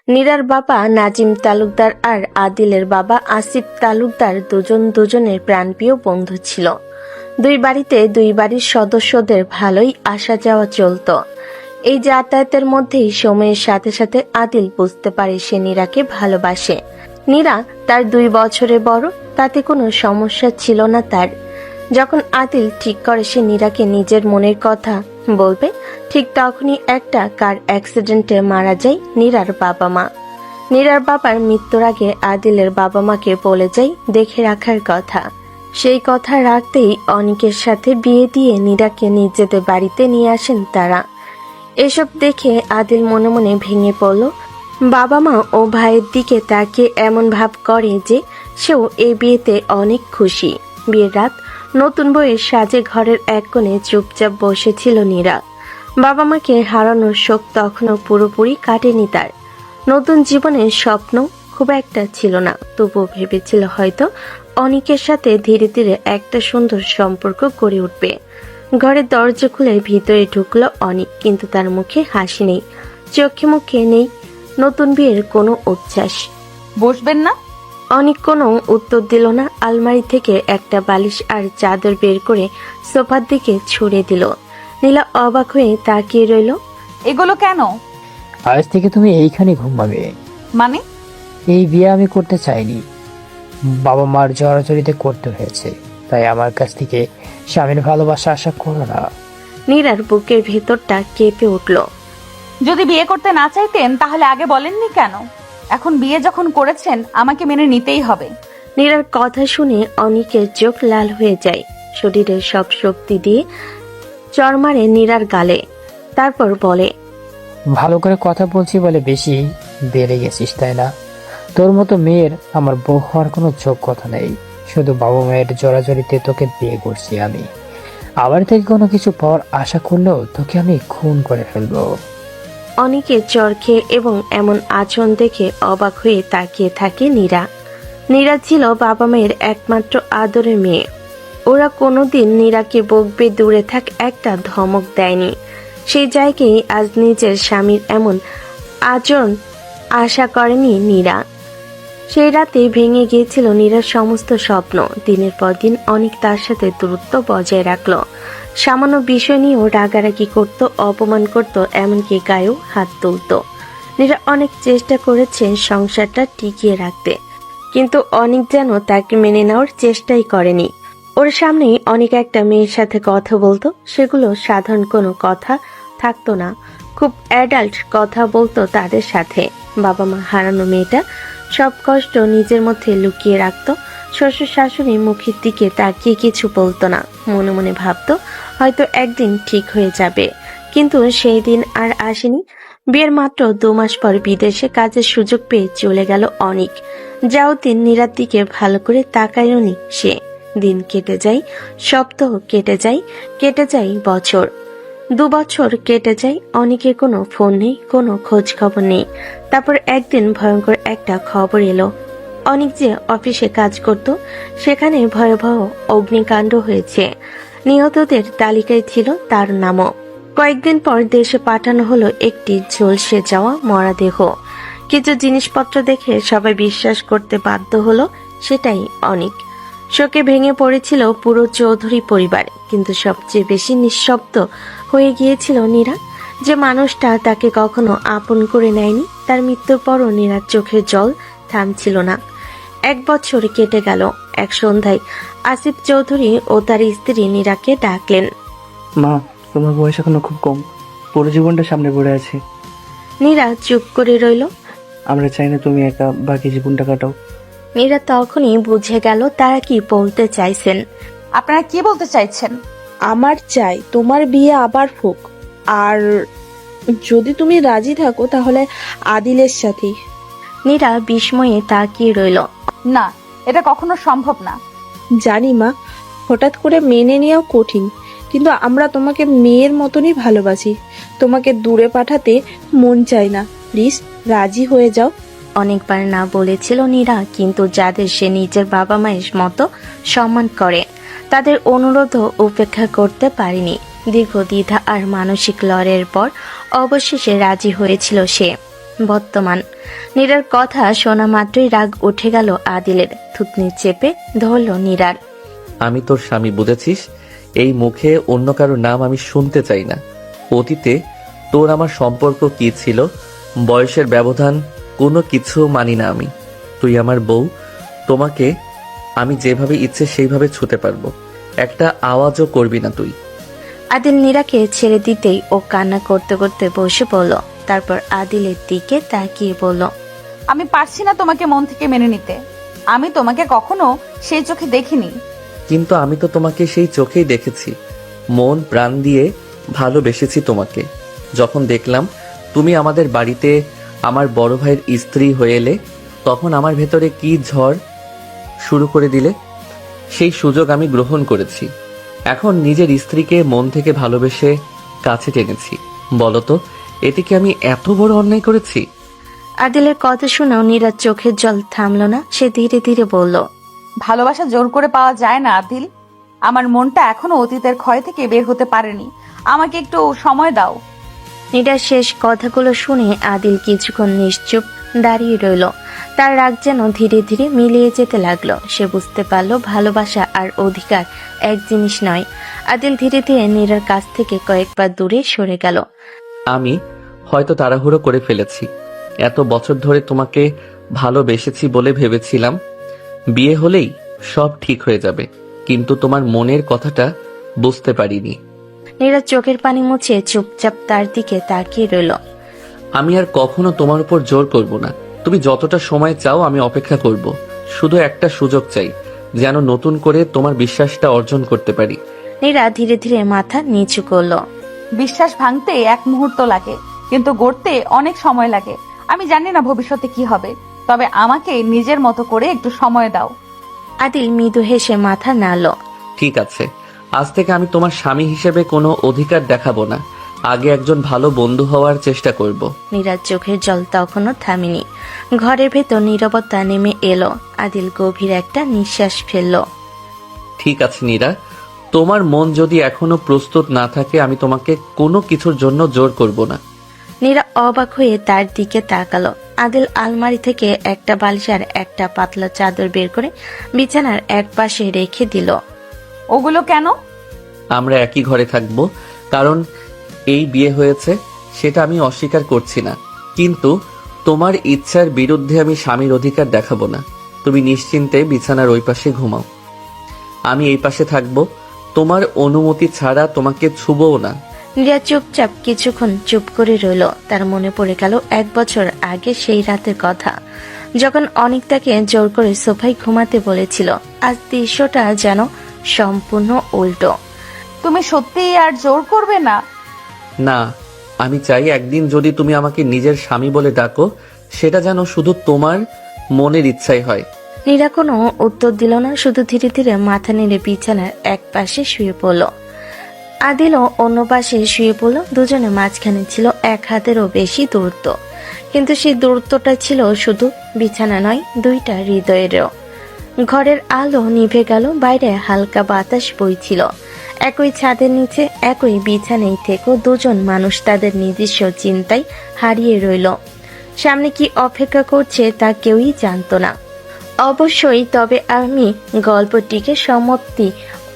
নীরার বাবা নাজিম তালুকদার আর আদিলের বাবা আসিফ তালুকদার দুজনের প্রাণপ্রিয় বন্ধু ছিল। দুই বাড়িতে দুই বাড়ির সদস্যদের ভালোই আসা যাওয়া চলত। এই যাতায়াতের মধ্যেই সময়ের সাথে সাথে আদিল বুঝতে পারে সে নীরাকে ভালোবাসে। নীরা তার 2 বছরের বড়, তাতে কোনো সমস্যা ছিল না তার। যখন আদিল ঠিক করে সে নীরাকে নিজের মনের কথা বলবে, ঠিক তখনই একটা কার অ্যাক্সিডেন্টে মারা যায় নীরার বাবা মা। নীরার বাবার মৃত্যুর আগে আদিলের বাবা মাকে বলে যায় দেখে রাখার কথা। সেই কথা রাখতেই অনিকের সাথে বিয়ে দিয়ে নীরাকে নিজেদের বাড়িতে নিয়ে আসেন তারা। এসব দেখে আদিল মনে মনে ভেঙে পড়ল। বাবা মা ও ভাইয়ের দিকে তাকিয়ে এমন ভাব করে যে সেও এই বিয়েতে অনেক খুশি। বিয়ের রাত নতুন বউয়ের সাজে ঘরের এক কোণে চুপচাপ বসেছিল নীরা। বাবা মাকে হারানোর শোক তখনও পুরোপুরি কাটেনি তার। নতুন জীবনের স্বপ্ন খুব একটা ছিল না, তবুও ভেবেছিল হয়তো অনিকের সাথে ধীরে ধীরে একটা সুন্দর সম্পর্ক গড়ে উঠবে। ঘরের দরজা খুলে ভিতরে ঢুকলো অনিক, কিন্তু তার মুখে হাসি নেই, চোখে মুখে নেই নতুন বিয়ের কোনো উচ্ছ্বাস। বসবেন না? অনিক কোনো উত্তর দিল না। আলমারি থেকে একটা বালিশ আর চাদর বের করে সোফার দিকে ছুঁড়ে দিল। নীলা অবাক হয়ে তাকিয়ে রইল। এগুলো কেন? আজ থেকে তুমি এইখানে ঘুমাবে। মানে? এই বিয়ে আমি করতে চাইনি, বাবা মার জড়াজড়িতে করতে হয়েছে, তাই আমার কাছ থেকে স্বামীর ভালোবাসা আশা করো না। নীরার বুকের ভেতরটা কেঁপে উঠল। যদি বিয়ে করতে না চাইতেন তাহলে আগে বলেননি কেন? এখন বিয়ে যখন করেছেন আমাকে মেনে নিতেই হবে। নীরার কথা শুনে অনিকের চোখ লাল হয়ে যায়। শরীরের সব শক্তি দিয়ে চড় মারে নীরার গালে, তারপর বলে, ভালো করে কথা বলছি বলে বেশি বেড়ে গেছিস তাই না? তোর মতো মেয়ের আমার বউ হওয়ার কোনো যোগ্যতা নেই। শুধু বাবা মায়ের জড়াজড়িতে তোকে বিয়ে করছি আমি। আমার থেকে কোনো কিছু পাওয়ার আশা করলেও তোকে আমি খুন করে ফেলবো। অনিকের চর খেয়ে এবং এমন আচরণ দেখে অবাক হয়ে তাকিয়ে থাকে নীরা। নীরা ছিল বাবা মায়ের একমাত্র আদরের মেয়ে। ওরা কোনোদিন নীরাকে বকবে দূরে থাক একটা ধমক দেয়নি। সেই জায়গায় আজ নিজের স্বামীর এমন আচরণ আশা করেনি নীরা। সেই রাতে ভেঙে গিয়েছিল নীরার সমস্ত স্বপ্ন। দিনের পর দিন অনেক তার সাথে দূরত্ব বজায় রাখলো। সামান্য বিষয় নিয়েও রাগারাগি করত, অপমান করত, এমনকি গায়েও হাত তুলত। নীরা অনেক চেষ্টা করেছে সংসারটা টিকিয়ে রাখতে, কিন্তু অনেক যেন তাকে মেনে নেওয়ার চেষ্টাই করেনি। ওর সামনেই অনেক একটা মেয়ের সাথে কথা বলতো, সেগুলো সাধারণ কোনো কথা থাকতো না, খুব অ্যাডাল্ট কথা বলতো তাদের সাথে। বাবা মা হারানো মেয়েটা সব কষ্ট নিজের মধ্যে লুকিয়ে রাখতো। শ্বশুর শাশুড়ি মুখের দিকে তাকিয়ে কিছু বলতো না, মনে মনে ভাবতো হয়তো একদিন ঠিক হয়ে যাবে। কিন্তু সেই দিন আর আসেনি। বিয়ের মাত্র 2 মাস পর বিদেশে কাজের সুযোগ পেয়ে চলে গেল অনিক। যাও দিন নীরার দিকে ভালো করে তাকায়নি সে। দিন কেটে যায়, সপ্তাহ কেটে যায়, কেটে যায় বছর। 2 বছর কেটে যায়, অনেকের কোনো ফোন নেই, কোনো খোঁজ খবর নেই। তারপর একদিন ভয়ঙ্কর একটা খবর এলো। অনেক যে অফিসে কাজ করত সেখানে ভয়াবহ অগ্নিকাণ্ড হয়েছে। নিহতদের তালিকায় ছিল তার নামও। কয়েকদিন পর দেশে পাঠানো হলো একটি ঝলসে যাওয়া মরা দেহ। কিছু জিনিসপত্র দেখে সবাই বিশ্বাস করতে বাধ্য হলো সেটাই অনেক। শোকে ভেঙে পড়েছিল পুরো চৌধুরী পরিবার, কিন্তু সবচেয়ে বেশি নিঃশব্দ হয়ে গিয়েছিল নীরা। যে মানুষটা তাকে কখনো আপন করে নেয়নি, তার মৃত্যুর পরও নীরার চোখের জল থামছিল না। 1 বছর কেটে গেল। এক সন্ধ্যায় আসিফ চৌধুরী ও তার স্ত্রী নীরাকে ডাকলেন। মা, তোমার বয়স এখনো খুব কম, পুরো জীবনটা সামনে পড়ে আছে। নীরা চুপ করে রইল। আমরা চাই না তুমি একা বাকি জীবনটা কাটাও। নীরা তখনই বুঝে গেল তারা কি বলতে চাইছেন। আপনারা কি বলতে চাইছেন? আমার চাই তোমার বিয়ে আবার হোক, আর যদি তুমি রাজি থাকো তাহলে আদিলের সাথে। নীরা বিস্ময়ে তাকিয়ে রইল। না, এটা কখনো সম্ভব না। জানি মা, হঠাৎ করে মেনে নেওয়া কঠিন, কিন্তু আমরা তোমাকে মেয়ের মতনই ভালোবাসি। তোমাকে দূরে পাঠাতে মন চায় না, প্লিজ রাজি হয়ে যাও। অনেকবার না বলেছিল নীরা, কিন্তু যাদের সে নিজের বাবা মায়ের মতো সম্মান করে তাদের অনুরোধও উপেক্ষা করতে পারেনি। দীর্ঘ দ্বিধা আর মানসিক লড়াইয়ের পর অবশেষে রাজি হয়েছিল সে। বর্তমান। নীরার কথা শোনা মাত্রই রাগ উঠে গেল আদিলের। থুতনি চেপে ধরল নীরার। আমি তোর স্বামী, বুঝেছিস? এই মুখে অন্য কারো নাম আমি শুনতে চাই না। অতীতে তোর আমার সম্পর্ক কি ছিল, বয়সের ব্যবধান, কোনো কিছু মানি না আমি। তুই আমার বউ, তোমাকে আমি যেভাবে ইচ্ছে সেইভাবে ছুতে পারবো, একটা আওয়াজও করবি না তুই। আদিল নীরাকে ছেড়ে দিতেই ও কান্না করতে করতে বসে পড়ল। তারপর আদিলের দিকে তাকিয়ে বলল, আমি পারছি না তোমাকে মন থেকে মেনে নিতে। আমি তোমাকে কখনো সেই চোখে দেখিনি। কিন্তু আমি তো তোমাকে সেই চোখেই দেখেছি, মন প্রাণ দিয়ে ভালোবেসেছি তোমাকে। যখন দেখলাম তুমি আমাদের বাড়িতে আমার বড় ভাইয়ের স্ত্রী হয়ে এলে, তখন আমার ভেতরে কি ঝড় শুরু করে দিলে। সেই সুযোগ আমি গ্রহণ করেছি। এখন নিজের স্ত্রীকে মন থেকে ভালোবেসে কাছে টেনেছি। বলতো, এতে কি আমি এত বড় অন্যায় করেছি? আদিলের কথা শুনেও নীরার চোখের জল থামল না। সে ধীরে ধীরে বলল, ভালোবাসা জোর করে পাওয়া যায় না আদিল। আমার মনটা এখনো অতীতের ক্ষয় থেকে বের হতে পারেনি। আমাকে একটু সময় দাও। নীরার শেষ কথাগুলো শুনে আদিল কিছুক্ষণ নিশ্চুপ দাঁড়িয়ে রইল। তার রাগ যেন ধীরে ধীরে মিলিয়ে যেতে লাগলো। সে বুঝতে পারল ভালোবাসা আর অধিকার এক জিনিস নয়। আদিল ধীরে ধীরে নীরার কাছ থেকে কয়েকবার দূরে সরে গেল। আমি হয়তো তাড়াহুড়ো করে ফেলেছি। এত বছর ধরে তোমাকে ভালোবেসেছি বলে ভেবেছিলাম বিয়ে হলেই সব ঠিক হয়ে যাবে, কিন্তু তোমার মনের কথাটা বুঝতে পারিনি। নীরা চোখের পানি মুছে চুপচাপ তার দিকে তাকিয়ে রইল। আমি আর কখনো তোমার উপর জোর করব না। তুমি যতটা সময় চাও আমি অপেক্ষা করব। শুধু একটা সুযোগ চাই, যেন নতুন করে তোমার বিশ্বাসটা অর্জন করতে পারি। নীরা ধীরে ধীরে মাথা নিচু করল। বিশ্বাস ভাঙতে এক মুহূর্ত লাগে, কিন্তু গড়তে অনেক সময় লাগে। আমি জানি না ভবিষ্যতে কি হবে, তবে আমাকে নিজের মতো করে একটু সময় দাও। আদিল মৃদু হেসে মাথা নাড়ল। ঠিক আছে, আজ থেকে আমি তোমার স্বামী হিসেবে কোনো অধিকার দেখাবো না। আগে একজন ভালো বন্ধু হওয়ার চেষ্টা করব। নীরার চোখের জল তখনও থামেনি। ঘরের ভেতর নীরবতা নেমে এলো। আদিল গভীর একটা নিঃশ্বাস ফেলল। ঠিক আছে নীরা, তোমার মন যদি এখনো প্রস্তুত না থাকে, আমি তোমাকে কোনো কিছুর জন্য জোর করব না। নীরা অবাক হয়ে তার দিকে তাকালো। আদিল আলমারি থেকে একটা বালিশ আর একটা পাতলা চাদর বের করে বিছানার এক পাশে রেখে দিল। ওগুলো কেন? আমরা একই ঘরে থাকবো, কারণ এই বিয়ে হয়েছে, সেটা আমি অস্বীকার করছি না। কিন্তু তোমার ইচ্ছার বিরুদ্ধে আমি স্বামীর অধিকার দেখাবো না। তুমি নিশ্চিন্তে বিছানার ওই পাশে ঘুমাও, আমি এই পাশে থাকবো। তোমার অনুমতি ছাড়া তোমাকে ছুবও না। নীরা চুপচাপ কিছুক্ষণ চুপ করে রইল। তার মনে পড়ে গেল 1 বছর আগে সেই রাতের কথা, যখন অনেক তাকে জোর করে সোফায় ঘুমাতে বলেছিল। আজ দৃশ্যটা যেন সম্পূর্ণ উল্টো। তুমি সত্যিই আর জোর করবে না? না, আমি চাই একদিন যদি তুমি আমাকে নিজের স্বামী বলে ডাকো, সেটা যেন শুধু তোমার মনের ইচ্ছাই হয়। নীরা কোনো উত্তর দিল না, শুধু ধীরে ধীরে মাথা নেড়ে বিছানার এক পাশে শুয়ে পড়ল। আদিলও অন্য পাশে শুয়ে পড়ল। দুজনের মাঝখানে ছিল 1 হাতেরও বেশি দূরত্ব, কিন্তু সেই দূরত্বটা ছিল শুধু বিছানা নয়, 2টা হৃদয়েরও। ঘরের আলো নিভে গেল, বাইরে হালকা বাতাস বইছিল। একই ছাদের নিচে একই বিছানায় থেকেও দুজন মানুষ তাদের নিজস্ব চিন্তায় হারিয়ে রইল। সামনে কি অপেক্ষা করছে তা কেউই জানতো না। অবশ্যই, তবে আমি গল্পটিকে সম্মতি,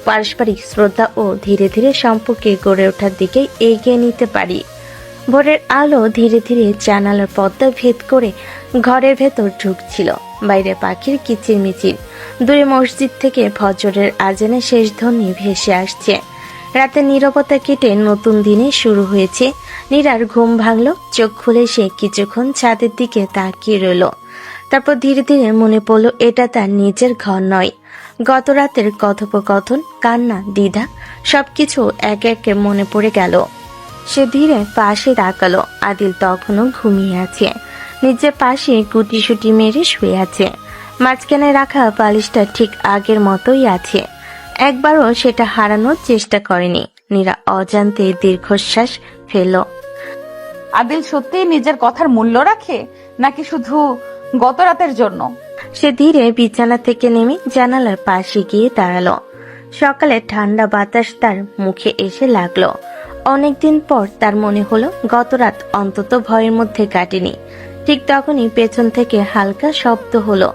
পারস্পরিক শ্রদ্ধা ও ধীরে ধীরে সম্পর্কে গড়ে ওঠার দিকে এগিয়ে নিতে পারি। ভোরের আলো ধীরে ধীরে জানালার পর্দা ভেদ করে ঘরের ভেতর ঢুকছিল। বাইরে পাখির কিচিরমিচির, দূরে মসজিদ থেকে ফজরের আজানে শেষ ধ্বনি ভেসে আসছে। রাতে নীরবতা কেটে নতুন দিনে শুরু হয়েছে। নীরার ঘুম ভাঙল। চোখ খুলে সে কিছুক্ষণ ছাদের দিকে তাকিয়ে রইল। তারপর ধীরে ধীরে মনে পড়ল এটা তার নিজের ঘর নয়। গত রাতের কথোপকথন, কান্না, দ্বিধা সবকিছু একে একে মনে পড়ে গেল। সে ধীরে পাশে তাকালো। আদিল তখনও ঘুমিয়ে আছে। নিজের পাশে গুটিসুটি মেরে শুয়ে আছে। মাঝখানে রাখা বালিশটা ঠিক আগের মতোই আছে। একবারও সেটা হারানোর চেষ্টা করেনি। নীরা অজান্তে দীর্ঘশ্বাস ফেলল। আদিল সত্যিই নিজের কথার মূল্য রাখে, নাকি শুধু গত রাতের জন্য? সে ধীরে বিছানা থেকে নেমে জানালার পাশে গিয়ে দাঁড়ালো। সকালে ঠান্ডা বাতাস তার মুখে এসে লাগলো। অনেকদিন পর তার মনে হলো গত রাত অন্তত ভয়ের মধ্যে কাটেনি। ঠিক তখনই পেছন থেকে হালকা শব্দ হলো।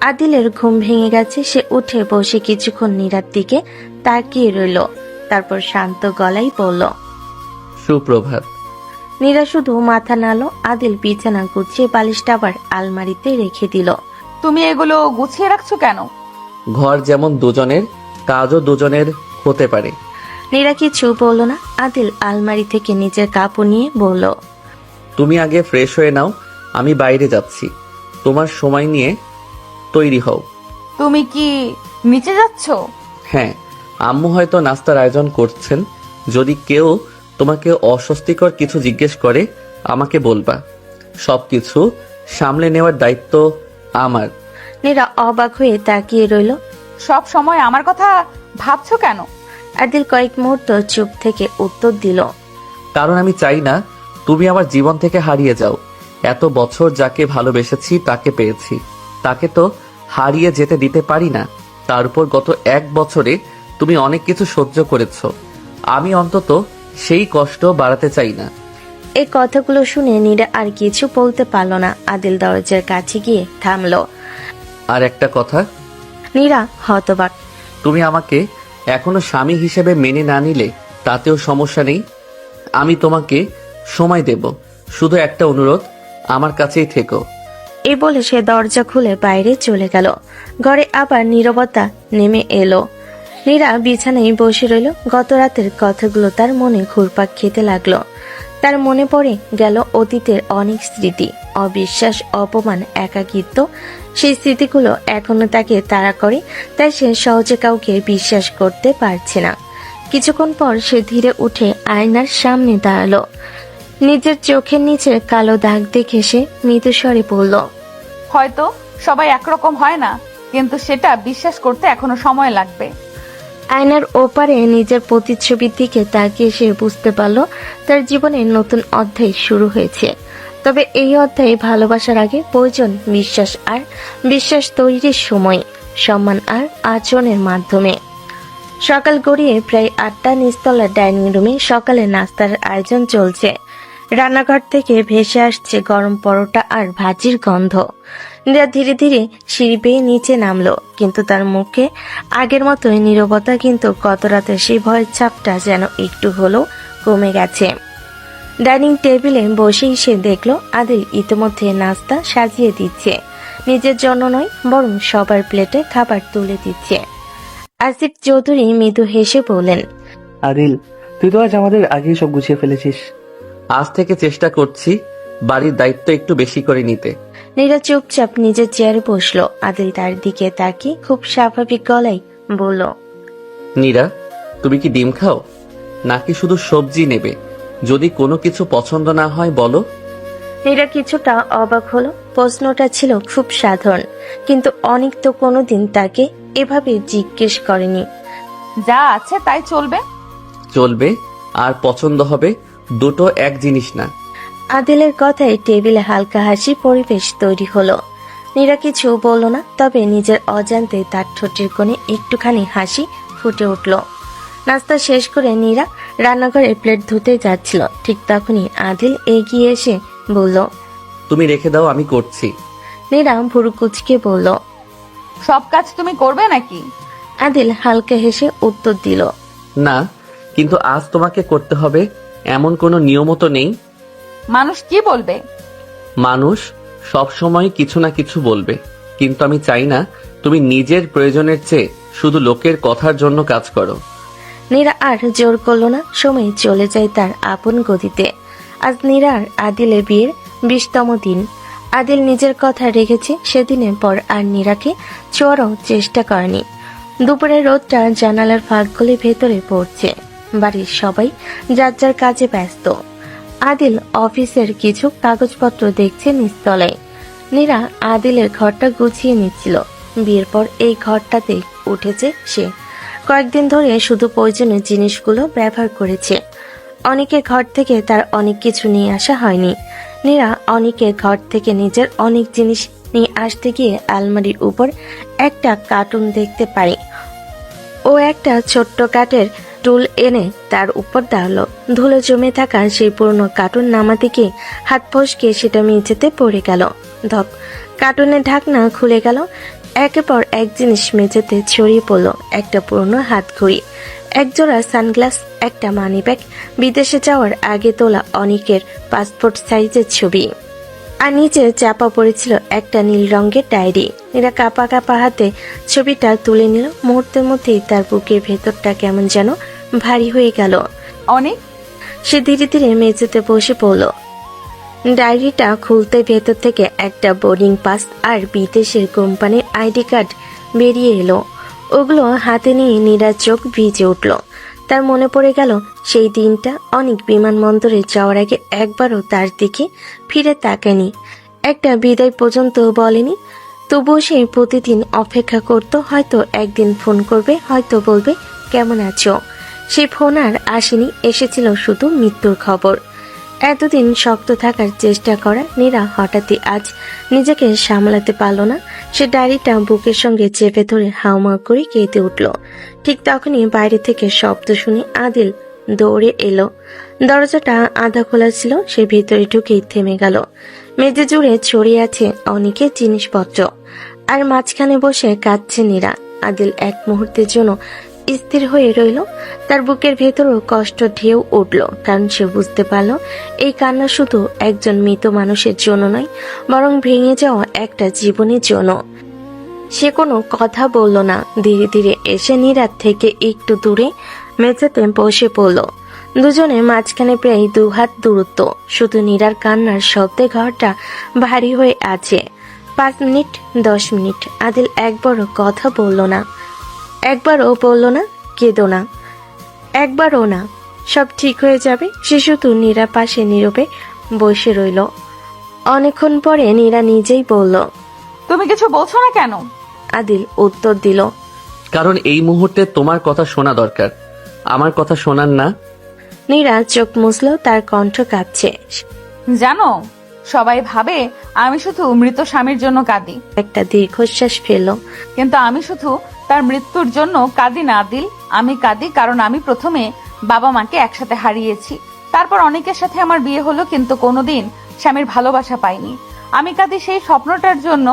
আদিলের ঘুম ভেঙে গেছে। সে উঠে বসে কিছুক্ষণ নীরার দিকে তাকিয়ে রইল, তারপর শান্ত গলায় বলল, সুপ্রভাত। নীরা শুধু মাথা নাড়ল। আদিল বিছানা গুছিয়ে বালিশটা আবার আলমারিতে রেখে দিল। তুমি এগুলো গুছিয়ে রাখছো কেন? ঘর যেমন দুজনের, কাজও দুজনের হতে পারে। নীরা কিছু বলল না। আদিল আলমারি থেকে নিজের কাপড় নিয়ে বলল, তুমি আগে ফ্রেশ হয়ে নাও, আমি বাইরে যাচ্ছি। তোমার সময় নিয়ে তৈরি হও। তুমি কি নিচে যাচ্ছো? হ্যাঁ, আম্মু হয়তো নাস্তার আয়োজন করছেন। যদি কেউ তোমাকে অস্বস্তিকর কিছু জিজ্ঞেস করে আমাকে বলবা। সবকিছু সামলে নেওয়ার দায়িত্ব আমার। নীরা অবাক হয়ে তাকিয়ে রইল। সব সময় আমার কথা ভাবছো কেন? আদিল কয়েক মুহূর্ত চুপ থেকে উত্তর দিল, কারণ আমি চাই না তুমি আমার জীবন থেকে হারিয়ে যাও। এত বছর যাকে ভালোবেসেছি তাকে পেয়েছি, তাকে তো হারিয়ে যেতে দিতে পারি না। তার উপর গত 1 বছরে তুমি অনেক কিছু সহ্য করেছো, আমি অন্তত সেই কষ্ট বাড়াতে চাই না। এই কথাগুলো শুনে নীরা আর কিছু বলতে পারল না। আদিল দরজার কাছে গিয়ে থামল। আর একটা কথা, নীরা হতবাক। তুমি আমাকে এখনো স্বামী হিসেবে মেনে না নিলে তাতেও সমস্যা নেই। আমি তোমাকে সময় দেব। শুধু একটা অনুরোধ, আমার কাছেই থেকো। এই বলে সে দরজা খুলে বাইরে চলে গেল। ঘরে আবার নীরবতা নেমে এলো। নীরা বিছানায় বসে রইল। গত রাতের কথাগুলো তার মনে ঘুরপাক খেতে লাগলো। তার মনে পড়ে গেল অতীতের অনেক স্মৃতি, অবিশ্বাস, অপমান, একাকিত্ব। সেই স্মৃতিগুলো এখনো তাকে তাড়া করে, তাই সে সহজে কাউকে বিশ্বাস করতে পারছে না। কিছুক্ষণ পর সে ধীরে উঠে আয়নার সামনে দাঁড়ালো। নিজের চোখের নিচে কালো দাগ দেখে সে মৃদুস্বরে বলল, হয়তো সবাই একরকম হয় না, কিন্তু সেটা বিশ্বাস করতে এখনো সময় লাগবে। আয়নার ওপারে নিজের প্রতিচ্ছবির দিকে তাকিয়ে সে বুঝতে পারল তার জীবনের নতুন অধ্যায় শুরু হয়েছে। তবে এই অধ্যায়ে ভালোবাসার আগে প্রয়োজন বিশ্বাস, আর বিশ্বাস তৈরির সময় সম্মান আর আচরণের মাধ্যমে। সকাল গড়িয়ে প্রায় 8টা। নিচতলার ডাইনিং রুমে সকালে নাস্তার আয়োজন চলছে। রান্নাঘর থেকে ভেসে আসছে গরম পরোটা আর ভাজির গন্ধ। নীরা ধীরে ধীরে সিঁড়ি বেয়ে নিচে নামলো, কিন্তু তার মুখে আগের মতোই নীরবতা। কিন্তু গত রাতে সেই ভয়ের ছাপটা যেন একটু হলেও কমে গেছে। ডাইনিং টেবিলে বসেই সে দেখলো আদিল ইতিমধ্যে নাস্তা সাজিয়ে দিচ্ছে। নিজের জন্য নয়, বরং সবার প্লেটে খাবার তুলে দিচ্ছে। আসিফ চৌধুরী মৃদু হেসে বললেন, আদিল, তুই তো আজ আমাদের আগেই সব গুছিয়ে ফেলেছিস। আজ থেকে চেষ্টা করছি বাড়ির দায়িত্ব একটু বেশি করে নিতে। নীরা চুপচাপ নিজের চেয়ারে বসলো। আদিল তার দিকে তাকিয়ে খুব স্বাভাবিক গলায় বলল, নীরা, তুমি কি ডিম খাও নাকি শুধু সবজি নেবে? যদি কোনো কিছু পছন্দ না হয় বলো। নীরা কিছুটা অবাক হলো। প্রশ্নটা ছিল খুব সাধারণ, কিন্তু অনেক তো কোনোদিন তাকে এভাবে জিজ্ঞেস করেনি। যা আছে তাই চলবে। চলবে আর পছন্দ হবে, দুটো এক জিনিস না। আদিলের কথায় টেবিলে হালকা হাসি পরিবেশ তৈরি হলো। নীরা কিছু বলল না, তবে নিজের অজান্তে তার ঠোঁটের কোণে একটুখানি হাসি ফুটে উঠল। নাস্তা শেষ করে নীরা রান্নাঘরে প্লেট ধুতে যাচ্ছিল। ঠিক তখনই আদিল এগিয়ে এসে বলল, তুমি রেখে দাও, আমি করছি। নীরা ভুরু কুচকে বলল, সব কাজ তুমি করবে নাকি? আদিল হালকা হেসে উত্তর দিল, না, কিন্তু আজ তোমাকে করতে হবে, এমন কোনো নিয়মও তো নেই। মানুষ কি বলবে? মানুষ সব সময় কিছু না কিছু বলবে, কিন্তু আমি চাই না তুমি নিজের প্রয়োজনের চেয়ে শুধু লোকের কথার জন্য কাজ করো। নীরা আর জোর করল না। সময় চলে যায় তার আপন গতিতে। আজ নীরা আর আদিলের বিয়ের 20তম দিন। আদিল নিজের কথা রেখেছে। সেদিনের পর আর নীরাকে ছোঁয়ারও চেষ্টা করেনি। দুপুরের রোদটা জানালার ফাঁকগুলি ভেতরে পড়ছে। বাড়ির সবাই যার যার কাজে ব্যস্ত। আদিল অফিসের কিছু কাগজপত্র দেখছে নিচতলায়। নীরা আদিলের ঘরটা গুছিয়ে নিচ্ছিল। বিয়ের পর এই ঘরটাতে উঠেছে সে। কয়েকদিন ধরে শুধু প্রয়োজনীয় জিনিসগুলো ব্যবহার করেছে। অনেকের ঘর থেকে তার অনেক কিছু নিয়ে আসা হয়নি। নীরা অনেকের ঘর থেকে নিজের অনেক জিনিস নিয়ে আসতে গিয়ে আলমারির উপর একটা কার্টুন দেখতে পারে। ও একটা ছোট্ট কাঠের টুল এনে তার উপর দাঁড়ালো। ধুলো জমে থাকা সেই পুরনো কার্টুন নামাতে গিয়ে হাত ফসকে সেটা মেঝেতে পড়ে গেল। ধপ, কার্টুনের ঢাকনা খুলে গেল। একের পর এক জিনিস মেঝেতে ছড়িয়ে পড়লো। একটা পুরনো হাত ঘড়ি, একজোড়া সানগ্লাস, একটা মানিব্যাগ, বিদেশে যাওয়ার আগে তোলা অনেকের পাসপোর্ট সাইজের ছবি, আর নিচে চাপা পড়েছিল একটা নীল রঙের ডায়েরি। এরা কাপা কাপা হাতে ছবিটা তুলে নিল। মুহূর্তের মধ্যেই তার বুকের ভেতরটা কেমন যেন ভারী হয়ে গেল। অনেক। সে ধীরে ধীরে মেঝেতে বসে পড়ল। ডায়েরিটা খুলতে ভেতর থেকে একটা বোর্ডিং পাস আর বিদেশের কোম্পানির আইডি কার্ড বেরিয়ে এলো। ওগুলো হাতে নিয়ে নীরার চোখ ভিজে উঠল। তার মনে পড়ে গেল সেই দিনটা। অনেক বিমানবন্দরে যাওয়ার আগে একবারও তার দিকে ফিরে তাকায়নি, একটা বিদায় পর্যন্ত বলেনি। তবুও সে প্রতিদিন অপেক্ষা করত, হয়তো একদিন ফোন করবে, হয়তো বলবে কেমন আছো। সেই ফোন আর আসেনি, এসেছিল শুধু মৃত্যুর খবর। এতদিন শক্ত থাকার চেষ্টা করা নীরা হঠাৎই আজ নিজেকে সামলাতে পারল না। সে ডায়েরিটা বুকের সঙ্গে চেপে ধরে হাউমাউ করে কেঁদে উঠল। ঠিক তখনই বাইরে থেকে শব্দ শুনে আদিল দৌড়ে এলো। দরজাটা আধা খোলা ছিল, সে ভেতরে ঢুকেই থেমে গেল। মেঝে জুড়ে ছড়িয়ে আছে অনেকের জিনিসপত্র, আর মাঝখানে বসে কাঁদছে নীরা। আদিল এক মুহূর্তের জন্য স্থির হয়ে রইল। তার বুকের ভেতরও কষ্ট ঢেউ উঠল, কারণ সে বুঝতে পারল এই কান্না শুধু একজন মৃত মানুষের জন্য নয়, বরং ভেঙে যাওয়া একটা জীবনের জন্য। সে কোনো কথা বলল না। ধীরে ধীরে এসে নীরার থেকে একটু দূরে মেঝেতে বসে পড়ল। দুজনের মাঝখানে প্রায় 2 হাত দূরত্ব। শুধু নীরার কান্নার শব্দে ঘরটা ভারী হয়ে আছে। 5 মিনিট, 10 মিনিট আদিল একবারও কথা বলল না। একবারও বলল না কেঁদো না, একবারও না, সব ঠিক হয়ে যাবে। সে শুধু নীরা পাশে নীরবে বসে রইল। অনেকক্ষণ পরে নীরা নিজেই বলল, তুমি কিছু বলছো না কেন? আদিল উত্তর দিল, কারণ এই মুহূর্তে তোমার কথা শোনা দরকার, আমার কথা শোনার না। নীরা চোখ মুছল, তার কণ্ঠ কাঁপছে। জানো, সবাই ভাবে আমি শুধু মৃত স্বামীর জন্য কাঁদি, একটা দীর্ঘশ্বাস ফেলল। কিন্তু আমি শুধু তার মৃত্যুর জন্য কাঁদি না দিল। আমি কাঁদি কারণ আমি প্রথমে বাবা মাকে একসাথে হারিয়েছি, তারপর অনেকের সাথে আমার বিয়ে হলো, কিন্তু কোনোদিন স্বামীর ভালোবাসা পাইনি। আমি কাঁদি সেই স্বপ্নটার জন্য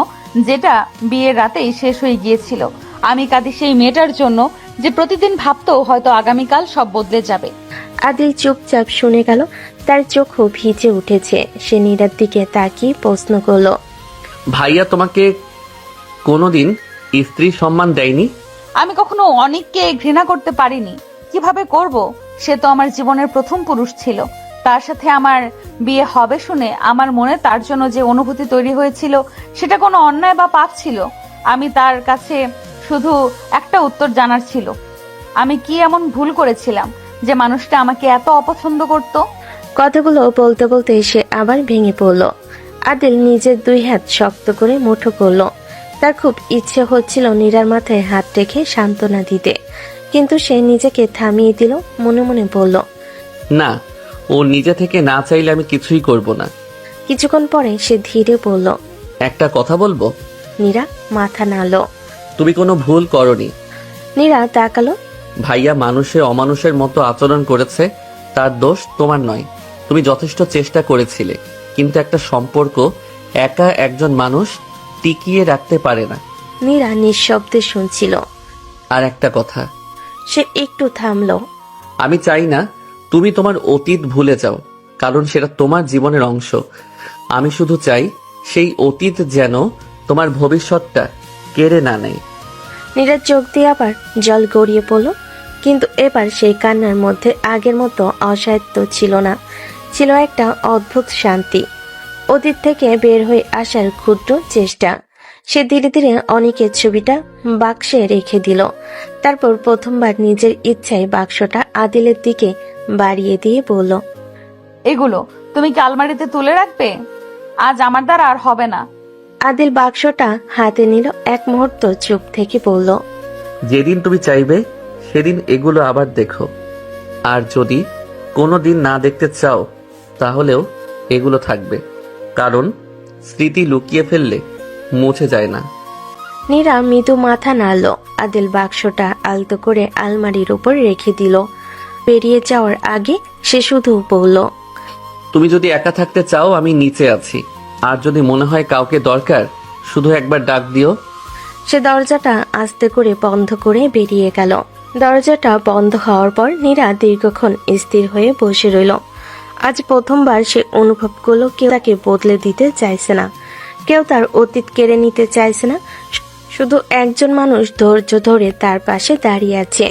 যেটা বিয়ের রাতেই শেষ হয়ে গিয়েছিল। আমি কাঁদি সেই মেয়েটার জন্য যে প্রতিদিন ভাবতো হয়তো আগামীকাল সব বদলে যাবে। আদিল চুপচাপ শুনে গেল, তার চোখও ভিজে উঠেছে। সে নীরার দিকে তাকিয়ে প্রশ্ন করল, ভাইয়া তোমাকে কোনোদিন স্ত্রী সম্মান দেয়নি? আমি কখনো অনেককে ঘৃণা করতে পারিনি, কিভাবে করব? সে তো আমার জীবনের প্রথম পুরুষ ছিল। তার সাথে আমার বিয়ে হবে শুনে আমার মনে তার জন্য যে অনুভূতি তৈরি হয়েছিল সেটা কোনো অন্যায় বা পাপ ছিল? আমি তার কাছে শুধু একটা উত্তর জানার ছিল, আমি কি এমন ভুল করেছিলাম যে মানুষটা আমাকে এত অপছন্দ করত? কথাগুলো বলতে বলতে সে আবার ভেঙে পড়ল। আদিল নিজের 2 হাত শক্ত করে মুঠো করল। তার খুব ইচ্ছে হচ্ছিল নীরার মাথায় হাত রেখে সান্ত্বনা দিতে, কিন্তু সে নিজেকে থামিয়ে দিল। মনে মনে বলল, না, ও নিজে থেকে না চাইলে আমি কিছুই করব না। কিছুক্ষণ পরে সে ধীরে বলল, একটা কথা বলবো? নীরা মাথা নাড়ল। তুমি কোনো ভুল করনি। নীরা তাকালো। ভাইয়া মানুষে অমানুষের মতো আচরণ করেছে, তার দোষ তোমার নয়। তুমি যথেষ্ট চেষ্টা করেছিলে, কিন্তু একটা সম্পর্ক একা একজন মানুষ টিকিয়ে রাখতে পারে না। নীরা নিঃশব্দে শুনছিল। আর একটা কথা, সে একটু থামল। আমি চাই না তুমি তোমার অতীত ভুলে যাও, কারণ সেটা তোমার জীবনের অংশ। আমি শুধু চাই সেই অতীত যেন তোমার ভবিষ্যৎটা কেড়ে না নেয়। নীরার চোখ দিয়ে আবার জল গড়িয়ে পড়ল, কিন্তু এবার সেই কান্নার মধ্যে আগের মতো অসাধ্য ছিল না, ছিল একটা অদ্ভুত শান্তি, অতীত থেকে বের হয়ে আসার ক্ষুদ্র চেষ্টা। সে ধীরে ধীরে অনেকের ছবিটা বাক্সে রেখে দিল। তারপর প্রথমবার নিজের ইচ্ছায় বাক্সটা আদিলের দিকে বাড়িয়ে দিয়ে বলল, এগুলো তুমি কি আলমারিতে তুলে রাখবে? আজ আমার দ্বারা আর হবে না। আদিল বাক্সটা হাতে নিল। এক মুহূর্ত চুপ থেকে বলল, যেদিন তুমি চাইবে সেদিন এগুলো আবার দেখো, আর যদি কোনো দিন না দেখতে চাও তাহলেও এগুলো থাকবে, কারণ স্মৃতি লুকিয়ে ফেললে মুছে যায় না। নীরা মৃদু মাথা নাড়ল। আদিল বাক্সটা আলতো করে আলমারির উপর রেখে দিল। বেরিয়ে যাওয়ার আগে সে শুধু বলল, তুমি যদি একা থাকতে চাও আমি নিচে আছি, আর যদি মনে হয় কাউকে দরকার শুধু একবার ডাক দিও। সে দরজাটা আস্তে করে বন্ধ করে বেরিয়ে গেল। দরজাটা বন্ধ হওয়ার পর নীরা দীর্ঘক্ষণ স্থির হয়ে বসে রইল। আজ প্রথমবার সে অনুভব করলো কেউ তাকে বদলে দিতে চাইছে না, কেউ তার অতীত কেড়ে নিতে চাইছে না। শুধু একজন মানুষ ধৈর্য ধরে তার পাশে দাঁড়িয়ে আছে।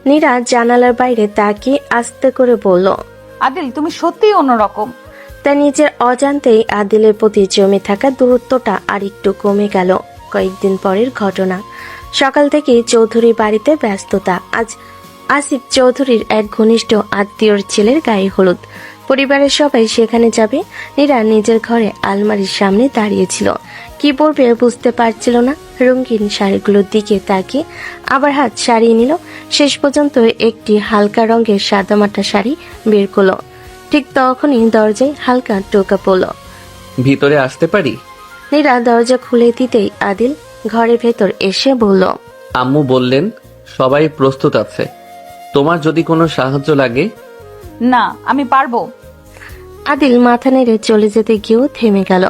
নীরা জানালার বাইরে তাকিয়ে আস্তে করে বলল, আদিল, তুমি সত্যিই অন্যরকম। তার নিজের অজান্তেই আদিলের প্রতি জমে থাকা দূরত্বটা আরেকটু কমে গেল। কয়েকদিন পরের ঘটনা। সকাল থেকে চৌধুরী বাড়িতে ব্যস্ততা। আজ আসিফ চৌধুরীর এক ঘনিষ্ঠ আত্মীয়র ছেলের গায়ে হলুদ। পরিবারের সবাই সেখানে যাবে। নীরা নিজের ঘরে আলমারির সামনে দাঁড়িয়েছিল, কি পরবে বুঝতে পারছিল না। রঙিন শাড়িগুলোর দিকে তাকিয়ে আবার হাত সারিয়ে নিল। শেষ পর্যন্ত একটি হালকা রঙের সাদামাটা শাড়ি বের করলো। ঠিক তখনই দরজায় হালকা টোকা পড়ল। ভিতরে আসতে পারি? নীরা দরজা খুলে দিতেই আদিল ঘরের ভেতর এসে বলল, আম্মু বললেন সবাই প্রস্তুত আছে, তোমার যদি কোনো সাহায্য লাগে। না, আমি পারবো। আদিল মাথা নেড়ে চলে যেতে গিয়েও থেমে গেল।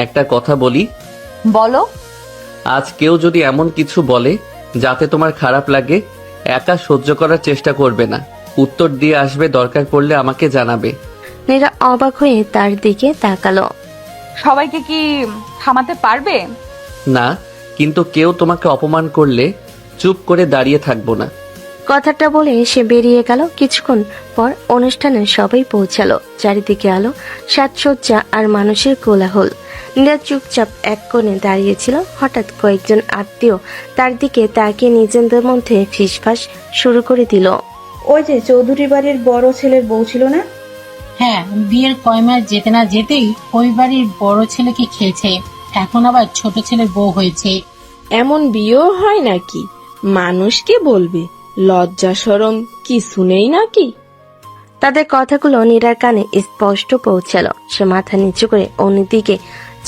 একটা কথা বলি, বলো। আজ কেউ যদি এমন কিছু বলে যাতে তোমার খারাপ লাগে, একা সহ্য করার চেষ্টা করবে না, উত্তর দিয়ে আসবে, দরকার পড়লে আমাকে জানাবে। নীরা অবাক হয়ে তার দিকে তাকালো। সবাইকে কি থামাতে পারবে? না, কিন্তু কেউ তোমাকে অপমান করলে চুপ করে দাঁড়িয়ে থাকবো না। কথাটা বলে সে বেরিয়ে গেল। কিছুক্ষণ পর অনুষ্ঠানে সবাই পৌঁছালো। চারিদিকে আলো, সাজসজ্জা আর মানুষের কোলাহল। নীরা চুপচাপ এক কোণে দাঁড়িয়েছিল। হঠাৎ কয়েকজন আত্মীয় তার দিকে তাকিয়ে নিজেদের মধ্যে ফিসফাস শুরু করে দিল। ওই যে চৌধুরী বাড়ির বড় ছেলের বউ ছিল না? হ্যাঁ, বিয়ের কয় মাস যেতে না যেতেই ওই বাড়ির বড় ছেলেকে খেয়েছে, এখন আবার ছোট ছেলের বউ হয়েছে। এমন বিয়েও হয় নাকি? মানুষকে বলবে, লজ্জা শরম কিছু নেই নাকি? তাদের কথাগুলো নীরার কানে স্পষ্ট পৌঁছালো। সে মাথা নিচু করে অন্যদিকে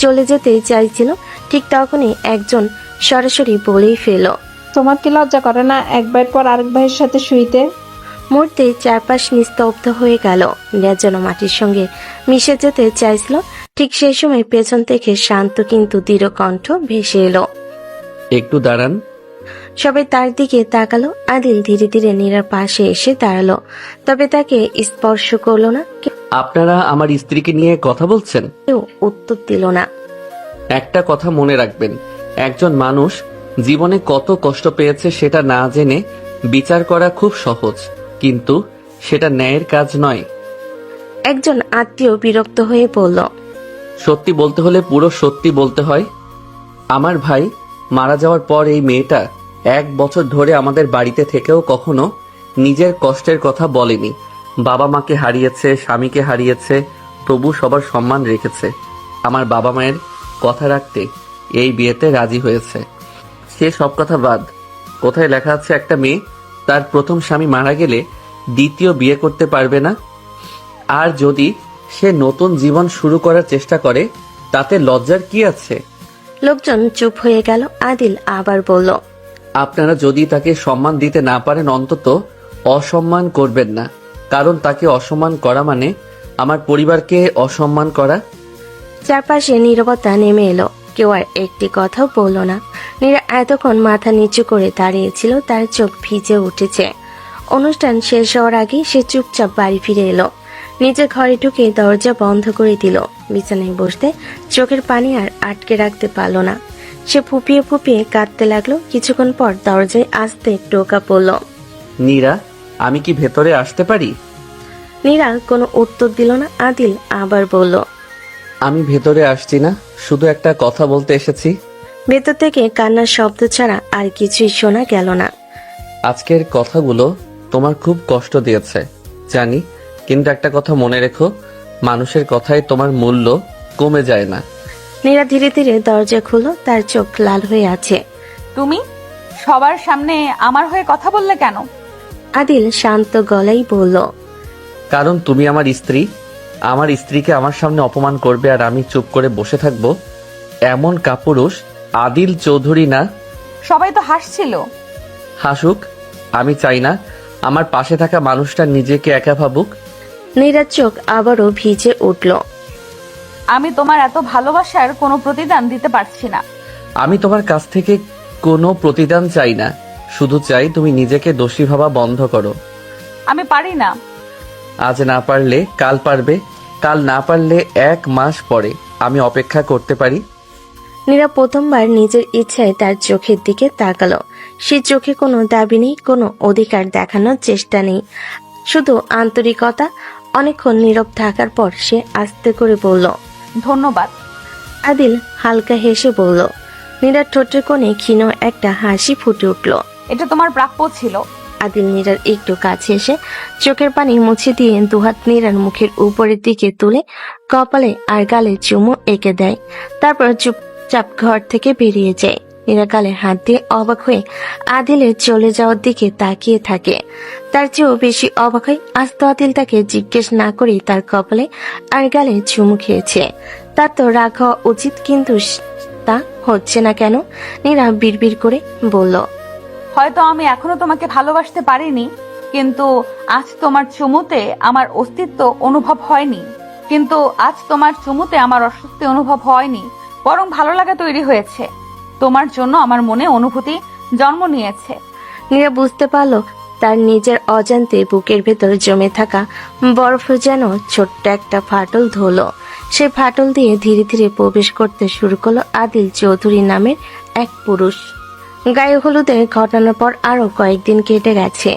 চলে যেতে চাইছিল। ঠিক তখনই একজন সরাসরি বলেই ফেল, তোমার কি লজ্জা করে না এক ভাইয়ের পর আরেক ভাইয়ের সাথে শুইতে? মুহূর্তে চারপাশ নিস্তব্ধ হয়ে গেল। নীরা যেন মাটির সঙ্গে মিশে যেতে চাইছিল। ঠিক সেই সময় পেছন থেকে শান্ত কিন্তু দৃঢ় কণ্ঠ ভেসে এলো, একটু দাঁড়ান। সবাই তার দিকে তাকালো। আদিল ধীরে ধীরে নীরার পাশে এসে দাঁড়ালো, তবে তাকে স্পর্শ করলো না। আপনারা আমার স্ত্রীকে নিয়ে কথা বলছেন? কেউ উত্তর দিল না। একটা কথা মনে রাখবেন, একজন মানুষ জীবনে কত কষ্ট পেয়েছে সেটা না জেনে বিচার করা খুব সহজ, কিন্তু সেটা ন্যায়ের কাজ নয়। একজন আত্মীয় বিরক্ত হয়ে বলল, সত্যি বলতে হলে পুরো সত্যি বলতে হয়। আমার ভাই মারা যাওয়ার পর এই মেয়েটা 1 বছর ধরে আমাদের বাড়িতে থেকেও কখনো নিজের কষ্টের কথা বলেনি। বাবা মাকে হারিয়েছে, স্বামীকে হারিয়েছে, তবু সবার সম্মান রেখেছে। আমার বাবা মায়ের কথা রাখতে এই বিয়েতে রাজি হয়েছে। সে সব কথা বাদ, কোথায় লেখা আছে একটা মেয়ে তার প্রথম স্বামী মারা গেলে দ্বিতীয় বিয়ে করতে পারবে না? আর যদি সে নতুন জীবন শুরু করার চেষ্টা করে তাতে লজ্জার কি আছে? লোকজন চুপ হয়ে গেল। আদিল আবার বলল, আপনারা যদি তাকে সম্মান দিতে না পারেন অন্তত অসম্মান করবেন না, কারণ তাকে অসম্মান করা মানে আমার পরিবারকে অসম্মান করা। চারপাশে নীরবতা নেমে এলো। কেউ আর একটি কথাও বলল না। নীরা এতক্ষণ মাথা নিচু করে দাঁড়িয়েছিল, তার চোখ ভিজে উঠেছে। অনুষ্ঠান শেষ হওয়ার আগে সে চুপচাপ বাড়ি ফিরে এলো। নিজের ঘরে ঢুকে দরজা বন্ধ করে দিল। বিছানায় বসতে চোখের পানি আর আটকে রাখতে পারল না। সে ফুপিয়ে ফুপিয়ে কাঁদতে লাগলো। কিছুক্ষণ পর দরজায় আস্তে টোকা পড়ল। নীরা, আমি কি ভেতরে আসতে পারি? নীরা কোনো উত্তর দিল না। আদিল আবার বলল, আমি ভেতরে আসছি না, শুধু একটা কথা বলতে এসেছি। ভেতর থেকে কান্নার শব্দ ছাড়া আর কিছুই শোনা গেল না। আজকের কথাগুলো তোমার খুব কষ্ট দিয়েছে জানি, কিন্তু একটা কথা মনে রেখো, মানুষের কথায় তোমার মূল্য কমে যায় না। নীরা ধীরে ধীরে দরজা খুলল। তার চোখ লাল হয়ে আছে। তুমি সবার সামনে আমার হয়ে কথা বললে কেন? আদিল শান্ত গলায় বলল, কারণ তুমি আমার স্ত্রী। আমার স্ত্রীকে আমার সামনে অপমান করবে আর আমি চুপ করে বসে থাকবো? এমন কাপুরুষ আদিল চৌধুরী না। সবাই তো হাসছিল। হাসুক, আমি চাই না আমার পাশে থাকা মানুষটা নিজেকে একা ভাবুক। নীরার চোখ আবারও ভিজে উঠল। আমি তোমার এত ভালোবাসার কোনো প্রতিদান দিতে পারছি না। আমি তোমার কাছ থেকে কোনো প্রতিদান চাই না, শুধু চাই তুমি নিজেকে দোষী ভাবা বন্ধ করো। আমি পারি না। আজ না পারলে কাল পারবে, কাল না পারলে 1 মাস পরে। আমি অপেক্ষা করতে পারি। নীরা প্রথমবার নিজের ইচ্ছায় তার চোখের দিকে তাকালো। সে চোখে কোনো দাবি নেই, কোনো অধিকার দেখানোর চেষ্টা নেই, শুধু আন্তরিকতা। অনেকক্ষণ নীরব থাকার পর সে আস্তে করে বলল, ধন্যবাদ। আদিল হালকা হেসে বলল। নীরার ঠোঁটের কোণে ক্ষীণ একটা হাসি ফুটে উঠল। এটা তোমার প্রাপ্য ছিল। আদিল নীরার একটু কাছে এসে চোখের পানি মুছে দিয়ে দুহাত নীরার মুখের উপরের দিকে তুলে কপালে আর গালে চুমু এঁকে দেয়। তারপর চুপচাপ ঘর থেকে বেরিয়ে যায়। নীরা গালে হাত দিয়ে অবাক হয়ে আদিলের চলে যাওয়ার দিকে তাকিয়ে থাকে। তার চেয়েও বেশি অবাক হয় আস্ত আদিল তাকে জিজ্ঞেস না করেই তার কপালে আর গালে চুমু খেয়েছে। তার তো রাগ হওয়া উচিত, কিন্তু তা হচ্ছে না কেন? নীরা বিড়বিড় করে বলল, হয়তো আমি এখনো তোমাকে ভালোবাসতে পারিনি, কিন্তু আজ তোমার চুমুতে আমার অস্তিত্ব অনুভব হয়নি। কিন্তু আজ তোমার চুমুতে আমার অস্বস্তি অনুভব হয়নি, বরং ভালো লাগা তৈরি হয়েছে। তোমার জন্য আমার মনে অনুভূতি জন্ম নিয়েছে। নীরা বুঝতে পারলো তার নিজের অজান্তে বুকের ভেতর জমে থাকা বরফ যেন ছোট্ট একটা ফাটল ধরলো। সে ফাটল দিয়ে ধীরে ধীরে প্রবেশ করতে শুরু করলো আদিল চৌধুরী নামের এক পুরুষ। গায়ে হলুদের ঘটনার পর আরো কয়েকদিন কেটে গেছে।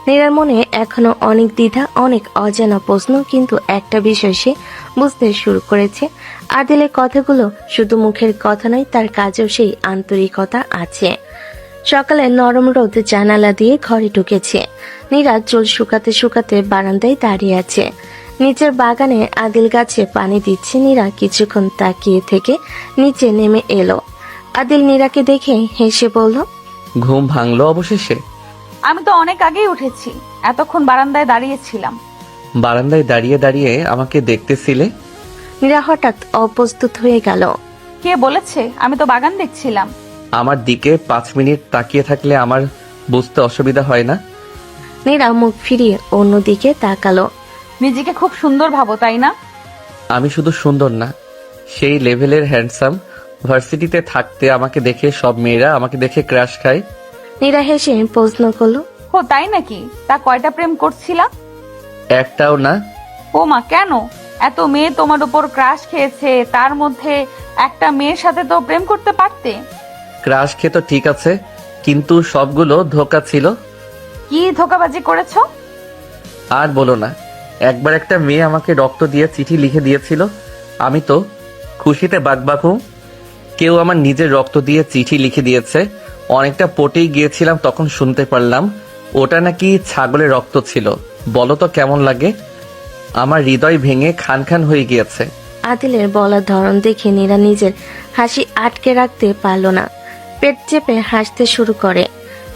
নীরার মনে এখনো অনেক দ্বিধা, অনেক অজানা প্রশ্ন, কিন্তু একটা বিষয় সে বুঝতে শুরু করেছে। আদিলের কথাগুলো শুধু মুখের কথা নয়, তার কাজেও সেই আন্তরিকতা আছে। সকালে নরম রোদ জানালা দিয়ে ঘরে ঢুকেছে। নীরা চুল শুকাতে শুকাতে বারান্দায় দাঁড়িয়ে আছে। নিচের বাগানে আদিল গাছে পানি দিচ্ছে। নীরা কিছুক্ষণ তাকিয়ে থেকে নিচে নেমে এলো। আদিল নীরাকে দেখে হেসে বলল, ঘুম ভাঙলো অবশেষে? আমি তো অনেক আগেই উঠেছি, এতক্ষণ বারান্দায় দাঁড়িয়েছিলাম। বারান্দায় দাঁড়িয়ে দাঁড়িয়ে আমাকে দেখতেছিলে? নীরা হঠাৎ অপ্রস্তুত হয়ে গেল। কে বলেছে? আমি তো বাগান দেখছিলাম। আমার দিকে 5 মিনিট তাকিয়ে থাকলে আমার বুঝতে অসুবিধা হয় না? নীরা মুখ ফিরিয়ে অন্যদিকে তাকালো। নিজেকে খুব সুন্দর ভাবো, তাই না? আমি শুধু সুন্দর না, সেই লেভেলের হ্যান্ডসাম। ভার্সিটিতে থাকতে আমাকে দেখে সব মেয়েরা আমাকে দেখে ক্রাশ খায়। নীরা হেসে প্রশ্ন করলো, ও তাই নাকি? তা কয়টা প্রেম করছিলা? একটাও না। ও মা, কেন? এত মেয়ে তোমার উপর ক্রাশ খেয়েছে, তার মধ্যে একটা মেয়ের সাথে তো প্রেম করতে পারতে। ক্রাশ খেতো ঠিক আছে, কিন্তু সবগুলো ধোঁকা ছিল। কি ধোকাবাজি করেছো? আর বলো না, একবার একটা মেয়ে আমাকে রক্ত দিয়ে চিঠি লিখে দিয়েছিল। আমি তো খুশিতে বাকবাকু। কেউ আমার নিজের রক্ত দিয়ে চিঠি লিখে দিয়েছে। অনেকটা পটেই গিয়েছিলাম, তখন শুনতে পারলাম ওটা নাকি ছাগলের রক্ত ছিল। বলো তো কেমন লাগে? আমার হৃদয় ভেঙে খান খান হয়ে গিয়েছে। আদিলের বলার ধরন দেখে নীরা নিজের হাসি আটকে রাখতে পারল না। পেট চেপে হাসতে শুরু করে।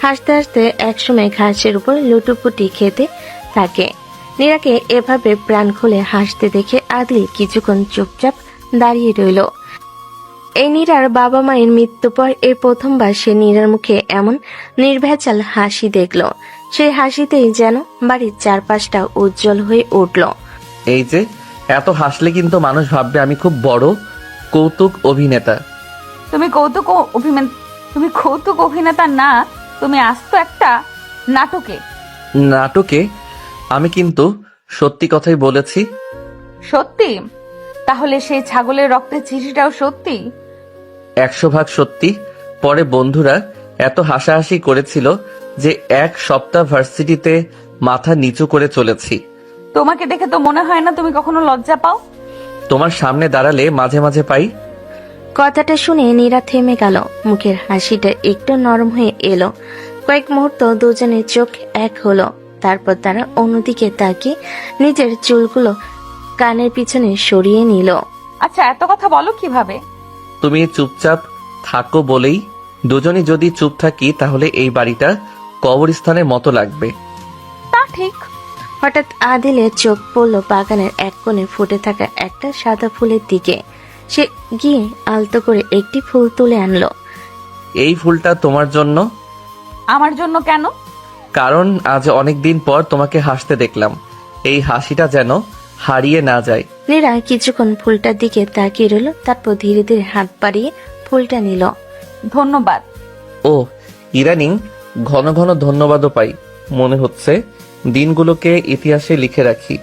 হাসতে হাসতে একসময় ঘাসের উপর লুটোপুটি খেতে থাকে। নীরাকে এভাবে প্রাণ খুলে হাসতে দেখে আদিল কিছুক্ষণ চুপচাপ দাঁড়িয়ে রইল। এই নীরার বাবা মায়ের মৃত্যুর পর এই প্রথমবার সে নীরার মুখে এমন নির্ভেজাল হাসি দেখল। সেই হাসিতেই যেন বাড়ির চারপাশটা উজ্জ্বল হয়ে উঠল। এই যে এত হাসলে কিন্তু মানুষ ভাববে আমি খুব বড় কৌতুক অভিনেতা। তুমি কৌতুক অভিনেতা না, তুমি আস্ত একটা নাটকে। নাটকে? আমি কিন্তু সত্যি কথাই বলেছি। সত্যি? তাহলে সেই ছাগলের রক্তের চিঠিটাও সত্যি? 100% সত্যি। পরে বন্ধুরা এত হাসাহাসি করেছিল যে 1 সপ্তাহ ভার্সিটিতে মাথা নিচু করে চলেছি। তোমাকে দেখে তো মনে হয় না তুমি কখনো লজ্জা পাও। তোমার সামনে দাঁড়ালে মাঝে মাঝে পাই। কথাটা শুনে নীরা থেমে গেল। মুখের হাসিটা একটু নরম হয়ে এলো। কয়েক মুহূর্ত দুজনের চোখ এক হলো। তারপর তারা অন্যদিকে তাকিয়ে নিজের চুলগুলো কানের পিছনে সরিয়ে নিল। আচ্ছা, এত কথা বলো কিভাবে? তুমি চুপচাপ থাকো বলেই। দুজনই যদি চুপ থাকি তাহলে এই বাড়িটা কবরস্থানের মতো লাগবে। তা ঠিক। হঠাৎ আদিলের চোখ পড়ল বাগানের এক কোণে ফুটে থাকা একটা সাদা ফুলের দিকে। সে গিয়ে আলতো করে একটি ফুল তুলে আনলো। এই ফুলটা তোমার জন্য। আমার জন্য কেন? কারণ আজ অনেক দিন পর তোমাকে হাসতে দেখলাম, এই হাসিটা যেন হারিয়ে না যায়। নীরা কিছুক্ষণ ফুলটার দিকে তাকিয়ে রইল, তারপর ধীরে ধীরে হাত বাড়িয়ে ফুলটা নিল। ধন্যবাদ। ও, ইদানিং ঘন ঘন ধন্যবাদও পাই, মনে হচ্ছে দিনগুলোকে ইতিহাসে লিখে রাখি।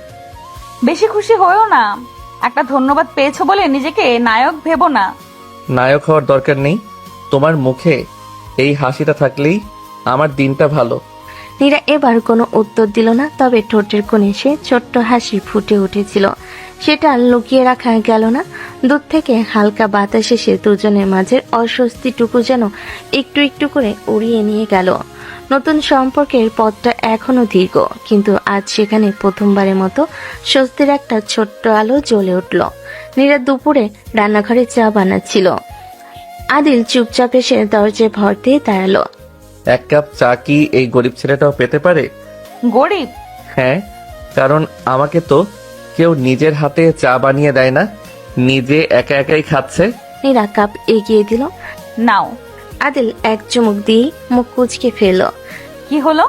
বেশি খুশি হয়েও না, একটা ধন্যবাদ পেয়েছো বলে নিজেকে নায়ক ভেবো না। নায়ক হওয়ার দরকার নেই, তোমার মুখে এই হাসিটা থাকলেই আমার দিনটা ভালো। নীরা এবার কোনো উত্তর দিল না, তবে ঠোঁটের কোণে সে ছোট্ট হাসি ফুটে উঠেছিল, সেটা লুকিয়ে রাখা গেল না। দূর থেকে হালকা বাতাস এসে দুজনের মাঝের অস্বস্তিটুকু যেন একটু একটু করে উড়িয়ে নিয়ে গেল। নতুন সম্পর্কের পথটা এখনো দীর্ঘ, কিন্তু আজ সেখানে প্রথমবারের মতো স্বস্তির একটা ছোট্ট আলো জ্বলে উঠল। নীরা দুপুরে রান্নাঘরে চা বানাচ্ছিল। আদিল চুপচাপ এসে দরজায় ভর দিয়ে দাঁড়ালো। এক কাপ চা কি এই গরিব ছেলেটাও পেতে পারে? গরিব? হ্যাঁ, কারণ আমাকে তো কেউ নিজের হাতে চা বানিয়ে দেয় না, নিজে একা একাই খাচ্ছে। নীরা কাপ এগিয়ে দিল। নাও। আদিল এক চুমুক দিয়ে মুখ কুঁচকে ফেলল। কি হলো?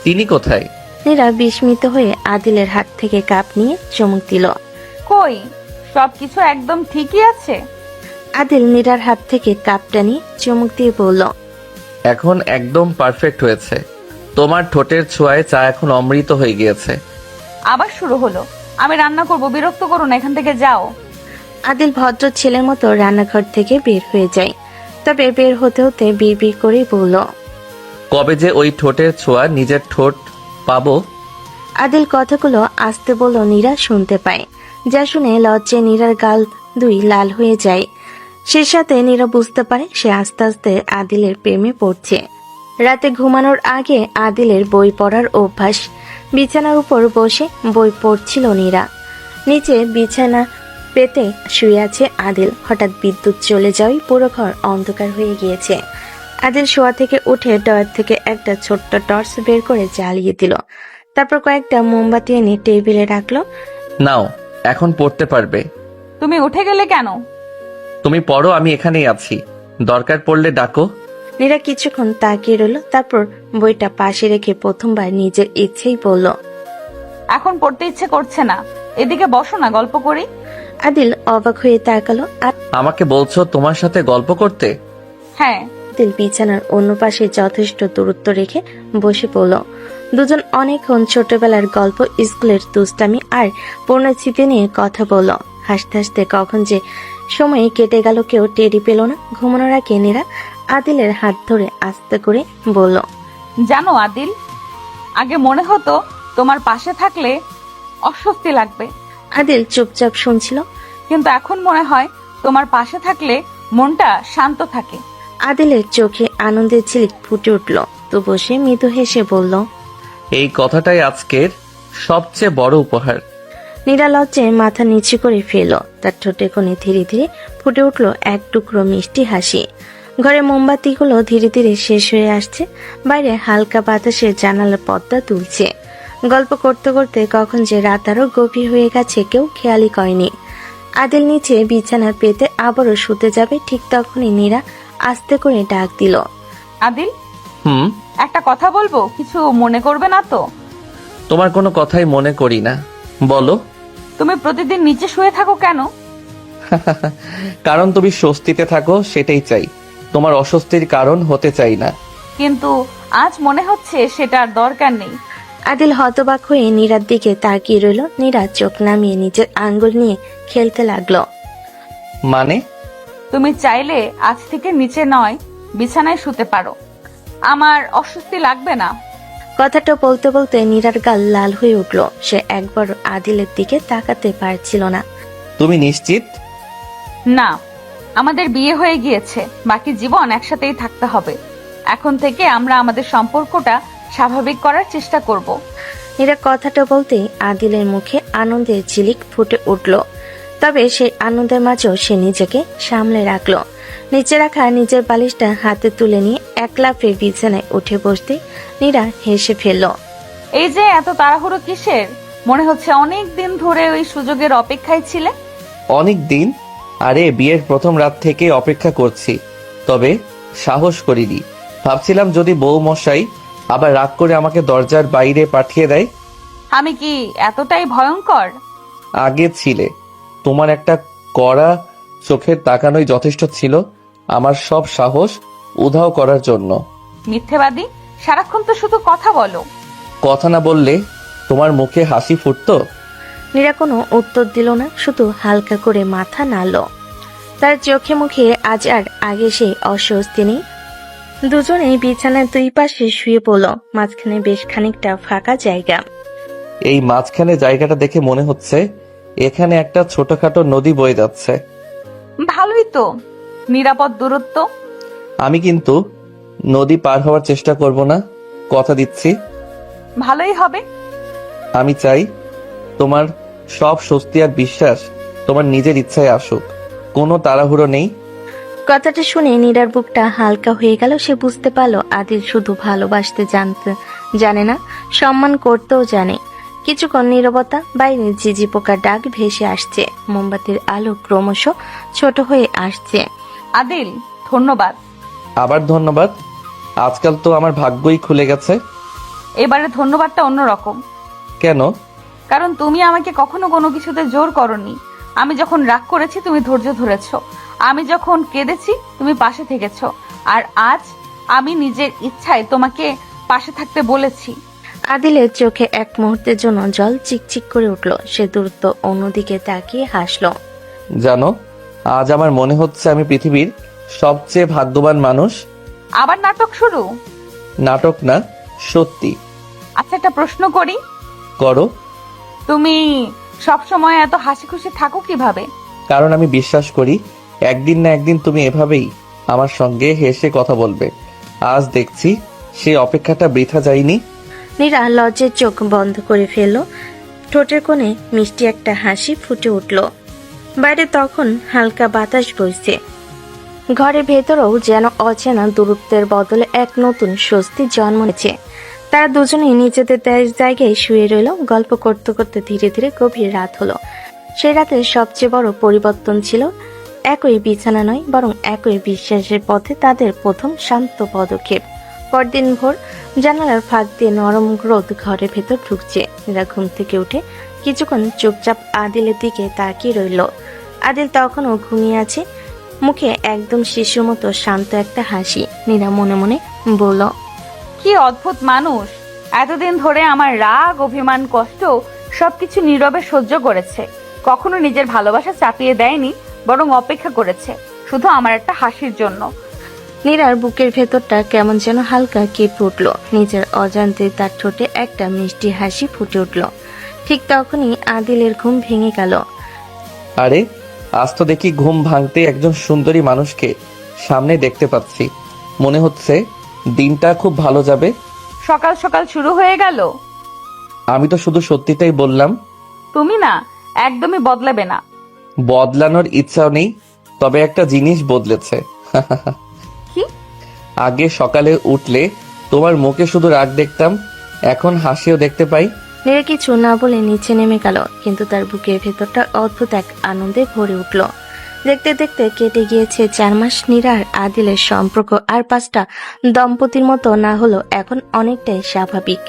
তিনি কোথায়? নীরা বিস্মিত হয়ে আদিলের হাত থেকে কাপ নিয়ে চুমুক দিল। কই, সবকিছু একদম ঠিকই আছে। আদিল নীরার হাত থেকে কাপটা নিয়ে চুমুক দিয়ে বলল, এখন একদম পারফেক্ট হয়েছে, তোমার ঠোঁটের ছোঁয়ায় চা এখন অমৃত হয়ে গিয়েছে। আবার শুরু হলো, আমি রান্না করব, বিরক্ত করো না, এখান থেকে যাও। আদিল ভদ্র ছেলের মতো রান্নাঘর থেকে বের হয়ে যায়, তবে বের হতে হতে বিড়বিড় করে বলল, কবে যে ওই ঠোঁটের ছোঁয়া নিজের ঠোঁট পাবো? আদিল কথাগুলো আস্তে বলল, নীরা শুনতে পায়। যা শুনে লজ্জায় নীরার গাল দুই লাল হয়ে যায়। সে সাথে নীরা বুঝতে পারে সে আস্তে আস্তে আদিলের প্রেমে পড়ছে। রাতে ঘুমানোর আগে আদিলের বই পড়ার অভ্যাস। বিছানার উপর বসে বই পড়ছিল নীরা। নিচে বিছানা পেতে শুয়ে আছে আদিল। হঠাৎ বিদ্যুৎ চলে যাওয়ায় পুরো ঘর অন্ধকার হয়ে গিয়েছে। আদিল শোয়া থেকে উঠে ডয়ার থেকে একটা ছোট্ট টর্চ বের করে জ্বালিয়ে দিল, তারপর কয়েকটা মোমবাতি এনে টেবিলে রাখলো। নাও, এখন পড়তে পারবে। তুমি উঠে গেলে কেন? তুমি পড়ো, আমি এখানেই আছি, দরকার পড়লে ডাকো। নীরা কিছুক্ষণ তাকিয়ে রইল, তারপর বইটা পাশে রেখে প্রথমবার নিজের ইচ্ছেই বলল, এখন পড়তে ইচ্ছে করছে না, এদিকে বসো না, গল্প করি। আদিল অবাক হয়ে তাকালো। আমাকে বলছো তোমার সাথে গল্প করতে? হ্যাঁ। আদিল বিছানার অন্য পাশে যথেষ্ট দূরত্ব রেখে বসে পড়ল। দুজন অনেকক্ষণ ছোটবেলার গল্প, স্কুলের দুষ্টামি আর পরিচিতি নিয়ে কথা বলল। হাসতে হাসতে কখন যে সময় কেটে গেল কেউ টেরি পেল না। ঘুমানোর আগে নীরা আদিলের হাত ধরে আস্তে করে বলল, জানো আদিল, আগে মনে হতো তোমার পাশে থাকলে অস্বস্তি লাগবে, আদিল চুপচাপ শুনছিল। কিন্তু এখন মনে হয় তোমার পাশে থাকলে মনটা শান্ত থাকে। আদিলের চোখে আনন্দের ঝিলিক ফুটে উঠল, তো বসে মৃদু হেসে বলল, এই কথাটাই আজকের সবচেয়ে বড় উপহার। নীরা লজ্জায় মাথা নিচু করে ফেলল। তার ঠোঁটে কোণে ধীরে ধীরে ফুটে উঠল এক টুকরো মিষ্টি হাসি। ঘরে মোমবাতিগুলো ধীরে ধীরে শেষ হয়ে আসছে। বাইরে হালকা বাতাসে জানালার পর্দা তুলছে। গল্প করতে করতে কখন যে রাত আরো গভীর হয়ে গেছে কেউ খেয়ালই করেনি। আদিল নিচে বিছানা পেতে আবারও শুতে যাবে, ঠিক তখনই নীরা আস্তে করে ডাক দিল, আদিল, হুম? একটা কথা বলবো, কিছু মনে করবে না তো? তোমার কোনো কথাই মনে করি না, বলো। তুমি প্রতিদিন নিচে শুয়ে থাকো কেন? কারণ তুমি স্বস্তিতে থাকো, সেটাই চাই, তোমার অস্বস্তির কারণ হতে চাই না। কিন্তু আজ মনে হচ্ছে সেটার দরকার নেই। আদিল হতবাক হয়ে নীরার দিকে তাকিয়ে রইল। নীরা চোখ নামিয়ে নিজের আঙ্গুল নিয়ে খেলতে লাগলো। মানে? তুমি চাইলে আজ থেকে নিচে নয় বিছানায় শুতে পারো, আমার অস্বস্তি লাগবে না। কথাটা বলতে বলতে নীরার গাল লাল হয়ে উঠল। সে একবার আদিলের দিকে তাকাতে পারছিল না। তুমি নিশ্চিত? না, আমাদের বিয়ে হয়ে গিয়েছে, বাকি জীবন একসাথেই থাকতে হবে। এখন থেকে আমরা আমাদের সম্পর্কটা স্বাভাবিক করার চেষ্টা করব। নীরা কথাটা বলতেই আদিলের মুখে আনন্দের ঝিলিক ফুটে উঠল, তবে সেই আনন্দের মাঝেও সে নিজেকে সামলে রাখলো। নিচে রাখা নিজের বালিশটা হাতে তুলে নিয়ে এক লাফে বিছানায় উঠে বসতে নীরা হেসে ফেলল। এই যে এত তাড়াহুড়ো কিসের? মনে হচ্ছে অনেক দিন ধরে ওই সুযোগের অপেক্ষায় ছিলে। অনেক দিন? আরে বিয়ের প্রথম রাত থেকে অপেক্ষা করছি, তবে সাহস করিনি। ভাবছিলাম যদি বউ মশাই আবার রাগ করে আমাকে দরজার বাইরে পাঠিয়ে দেয়। আমি কি এতটাই ভয়ঙ্কর? আগে ছিলে, তোমার একটা কড়া চোখের তাকানোই যথেষ্ট ছিল আমার সব সাহস উধাও করার জন্য। মিথ্যেবাদী, সারাক্ষণ তো শুধু কথা বলো। কথা না বললে তোমার মুখে হাসি ফুটতো? নীরা কোনো উত্তর দিল না, শুধু হালকা করে মাথা নাড়ল। তার চোখে মুখে আজ আর আগে সেই অস্বস্তি নেই। দুজনেই বিছানার দুই পাশে শুয়ে পড়ল, মাঝখানে বেশ খানিকটা ফাঁকা জায়গা। এই মাঝখানে জায়গাটা দেখে মনে হচ্ছে এখানে একটা ছোটখাটো নদী বয়ে যাচ্ছে। ভালোই তো, নিরাপদ দূরত্ব। আমি কিন্তু নদী পার হওয়ার চেষ্টা করব না, কথা দিচ্ছি। ভালোই হবে। আমি চাই তোমার সব স্বস্তি আর বিশ্বাস তোমার নিজের ইচ্ছায় আসুক, কোনো তাড়াহুড়ো নেই। কথাটা শুনে নীরার বুকটা হালকা হয়ে গেল। সে বুঝতে পারল আদিল শুধু ভালোবাসতে জানে না, সম্মান করতেও জানে। কিছুক্ষণ নীরবতা, বাইরে ঝিঝি পোকার ডাক ভেসে আসছে, মোমবাতির আলো ক্রমশ ছোট হয়ে আসছে। আদিল, ধন্যবাদ। আবার ধন্যবাদ? আজকাল তো আমার ভাগ্যই খুলে গেছে। এবারে ধন্যবাদটা অন্যরকম। কেন? কারণ তুমি আমাকে কখনো কোনো কিছুতে জোর করনি। আমি যখন রাগ করেছি তুমি ধৈর্য ধরেছো, আমি যখন কেঁদেছি তুমি পাশে থেকেছো, আর আজ আমি নিজের ইচ্ছায় তোমাকে পাশে থাকতে বলেছি। আদিলের চোখে এক মুহূর্তের জন্য জল চিকচিক করে উঠল। সে দ্রুত অন্যদিকে তাকিয়ে হাসল। জানো, আজ আমার মনে হচ্ছে আমি পৃথিবীর সবচেয়ে ভাগ্যবান মানুষ। আবার নাটক শুরু? নাটক না, সত্যি। আচ্ছা, একটা প্রশ্ন করি। করো। তুমি সবসময় এত হাসি খুশি থাকো কিভাবে? কারণ আমি বিশ্বাস করি একদিন না একদিন তুমি এভাবেই আমার সঙ্গে হেসে কথা বলবে। আজ দেখছি সেই অপেক্ষাটা বৃথা যায়নি। নীরা লজ্জের চোখ বন্ধ করে ফেলল। ঠোঁটের কোণে মিষ্টি একটা হাসি ফুটে উঠল। বাইরে তখন হালকা বাতাস বইছে। ঘরের ভেতরেও যেন অচেনা দূরত্বের বদলে এক নতুন স্বস্তি জন্ম নিয়েছে। তারা দুজনেই নিজেদের জায়গায় শুয়ে রইল। গল্প করতে করতে ধীরে ধীরে গভীর রাত হলো। সেই রাতে সবচেয়ে বড় পরিবর্তন ছিল একই বিছানা নয়, বরং একই বিশ্বাসের পথে তাদের প্রথম শান্ত পদক্ষেপ। পরদিন ভোর, জানালার ফাঁক দিয়ে নরম রোদ ঘরের ভেতর ঢুকছে। এরা ঘুম থেকে উঠে কিছুক্ষণ চুপচাপ আদিলের দিকে তাকিয়ে রইল। আদিল তখনও ঘুমিয়ে আছে, মুখে একদম শিশুর মতো শান্ত একটা হাসি। নীরা মনে মনে বলল, কি অদ্ভুত মানুষ! এতদিন ধরে আমার রাগ, অভিমান, কষ্ট সবকিছু নীরবে সহ্য করেছে। কখনো নিজের ভালোবাসা চাপিয়ে দেয়নি, বরং অপেক্ষা করেছে শুধু আমার একটা হাসির জন্য। নীরার বুকের ভেতরটা কেমন যেন হালকা কেঁপে উঠল। নিজের অজান্তে তার ঠোঁটে একটা মিষ্টি হাসি ফুটে উঠল। ঠিক তখনই আদিলের ঘুম ভেঙে গেল। আরে, আজ তো দেখি ঘুম ভাঙতে একজন সুন্দরী মানুষকে সামনে দেখতে পাচ্ছি। মনে হচ্ছে দিনটা খুব ভালো যাবে। সকাল সকাল শুরু হয়ে গেল। আমি তো শুধু সত্যিটাই বললাম। তুমি না একদমই বদলাবে না। বদলানোর ইচ্ছাও নেই, তবে একটা জিনিস বদলেছে। কি? আগে সকালে উঠলে তোমার মুখে শুধু রাগ দেখতাম, এখন হাসিও দেখতে পাই। নীরা কিছু না বলে নিচে নেমে গেল, কিন্তু তার বুকের ভেতরটা অদ্ভুত এক আনন্দে ভরে উঠল। দেখতে দেখতে কেটে গিয়েছে 4 মাস। নীরা আর আদিলের সম্পর্ক আর 5টা দম্পতির মতো না হলো এখন অনেকটাই স্বাভাবিক।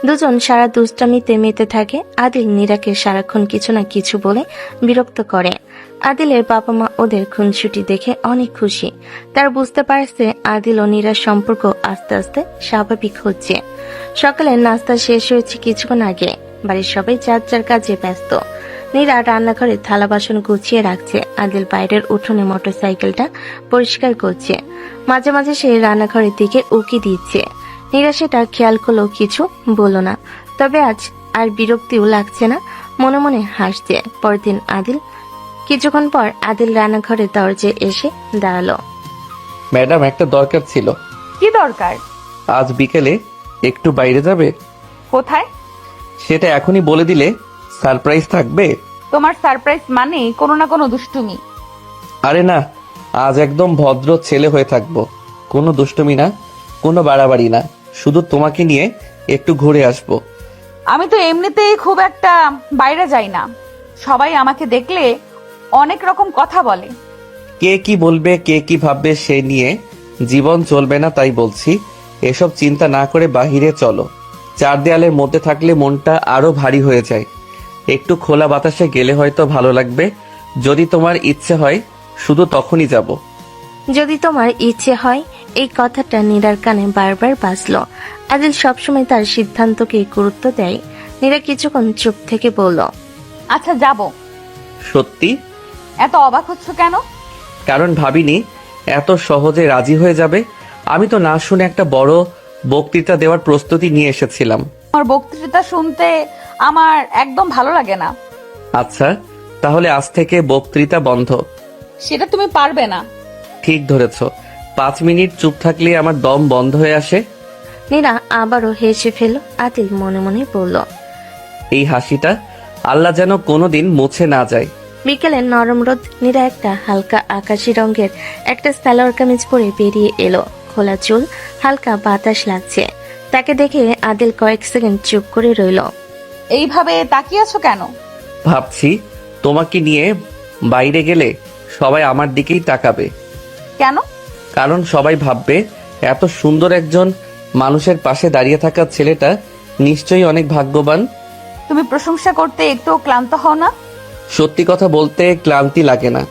দুজন সারা দুষ্টামিতে মেতে থাকে। আদিল নীরাকে সারাক্ষণ কিছু না কিছু বলে বিরক্ত করে। আদিলের বাবা মা ওদের খুনসুটি দেখে অনেক খুশি। তার বুঝতে পারছে আদিল ও নীরার সম্পর্ক আস্তে আস্তে স্বাভাবিক হচ্ছে। সকালে নাস্তা শেষ হয়েছে কিছুক্ষণ আগে। বাড়ির সবাই যার যার কাজে ব্যস্ত। নীরা রান্নাঘরে থালা বাসন গুছিয়ে রাখছে। আদিল বাইরের উঠোনে মোটরসাইকেলটা পরিষ্কার করছে। মাঝে মাঝে সে রান্নাঘরের দিকে উকি দিচ্ছে। নীরা সেটা খেয়াল করলেও কিছু বলল না। তবে আজ আর বিরক্তিও লাগছে না, মনে মনে হাসছে। পরদিন কিছুক্ষণ পর আদিল রান্নাঘরের দরজায় এসে দাঁড়ালো। ম্যাডাম, একটা দরকার ছিল। কি দরকার? আজ বিকেলে একটু বাইরে যাবে? কোথায়? সেটা এখনই বলে দিলে সারপ্রাইজ থাকবে। তোমার সারপ্রাইজ মানে কোনো না কোনো দুষ্টুমি। আরে না, আজ একদম ভদ্র ছেলে হয়ে থাকবো। কোনো দুষ্টুমি না, কোনো বাড়াবাড়ি না, শুধু তোমাকে নিয়ে একটু ঘুরে আসবো। আমি তো এমনিতেই খুব একটা বাইরে যাই না। সবাই আমাকে দেখলে অনেক রকম কথা বলে। কে কি বলবে, কে কি ভাববে সে নিয়ে জীবন চলবে না, তাই বলছি এসব চিন্তা না করে বাহিরে চলো। চার দেয়ালের মধ্যে থাকলে মনটা আরো ভারী হয়ে যায়। একটু খোলা বাতাসে গেলে হয়তো ভালো লাগবে। যদি তোমার ইচ্ছে হয় শুধু তখনই যাব। যদি তোমার ইচ্ছে হয়, এই কথাটা নীরার কানে বারবার বাজলো। আদিল সবসময় তার সিদ্ধান্তকে গুরুত্ব দেয়। নীরা কিছুক্ষণ চুপ থেকে বলল, আচ্ছা যাব। সত্যি? এত অবাক হচ্ছ কেন? কারণ ভাবিনি এত সহজে রাজি হয়ে যাবে। আমি তো না শুনে একটা বড় বক্তৃতা দেওয়ার প্রস্তুতি নিয়ে এসেছিলাম। আমার বক্তৃতা শুনতে আমার একদম ভালো লাগে না। আচ্ছা, তাহলে আজ থেকে বক্তৃতা বন্ধ। সেটা তুমি পারবে না। ঠিক ধরেছ। 5 মিনিট চুপ থাকলে আমার দম বন্ধ হয়ে আসে। নীরা আবারও হেসে ফেল। আদিল মনে মনে বলল, এই হাসিটা আল্লাহ যেন কোনোদিন মুছে না যায়। বিকেলের নরম রোদ। নীরা একটা হালকা আকাশি রঙের একটা সালোয়ার কামিজ পরে বেরিয়ে এলো। খোলা চুল, হালকা বাতাস লাগছে। তাকে দেখে আদিল কয়েক সেকেন্ড চুপ করে রইল। এইভাবে তাকিয়ে আছো কেন? ভাবছি তোমাকে নিয়ে বাইরে গেলে সবাই আমার দিকেই তাকাবে। কেন? কারণ সবাই ভাববে এত সুন্দর একজন মানুষের পাশে দাঁড়িয়ে থাকা ছেলেটা নিশ্চয়ই অনেক ভাগ্যবান। তুমি প্রশংসা করতে একটু ক্লান্ত হও না? সত্যি কথা বলতে ক্লান্তি লাগে না।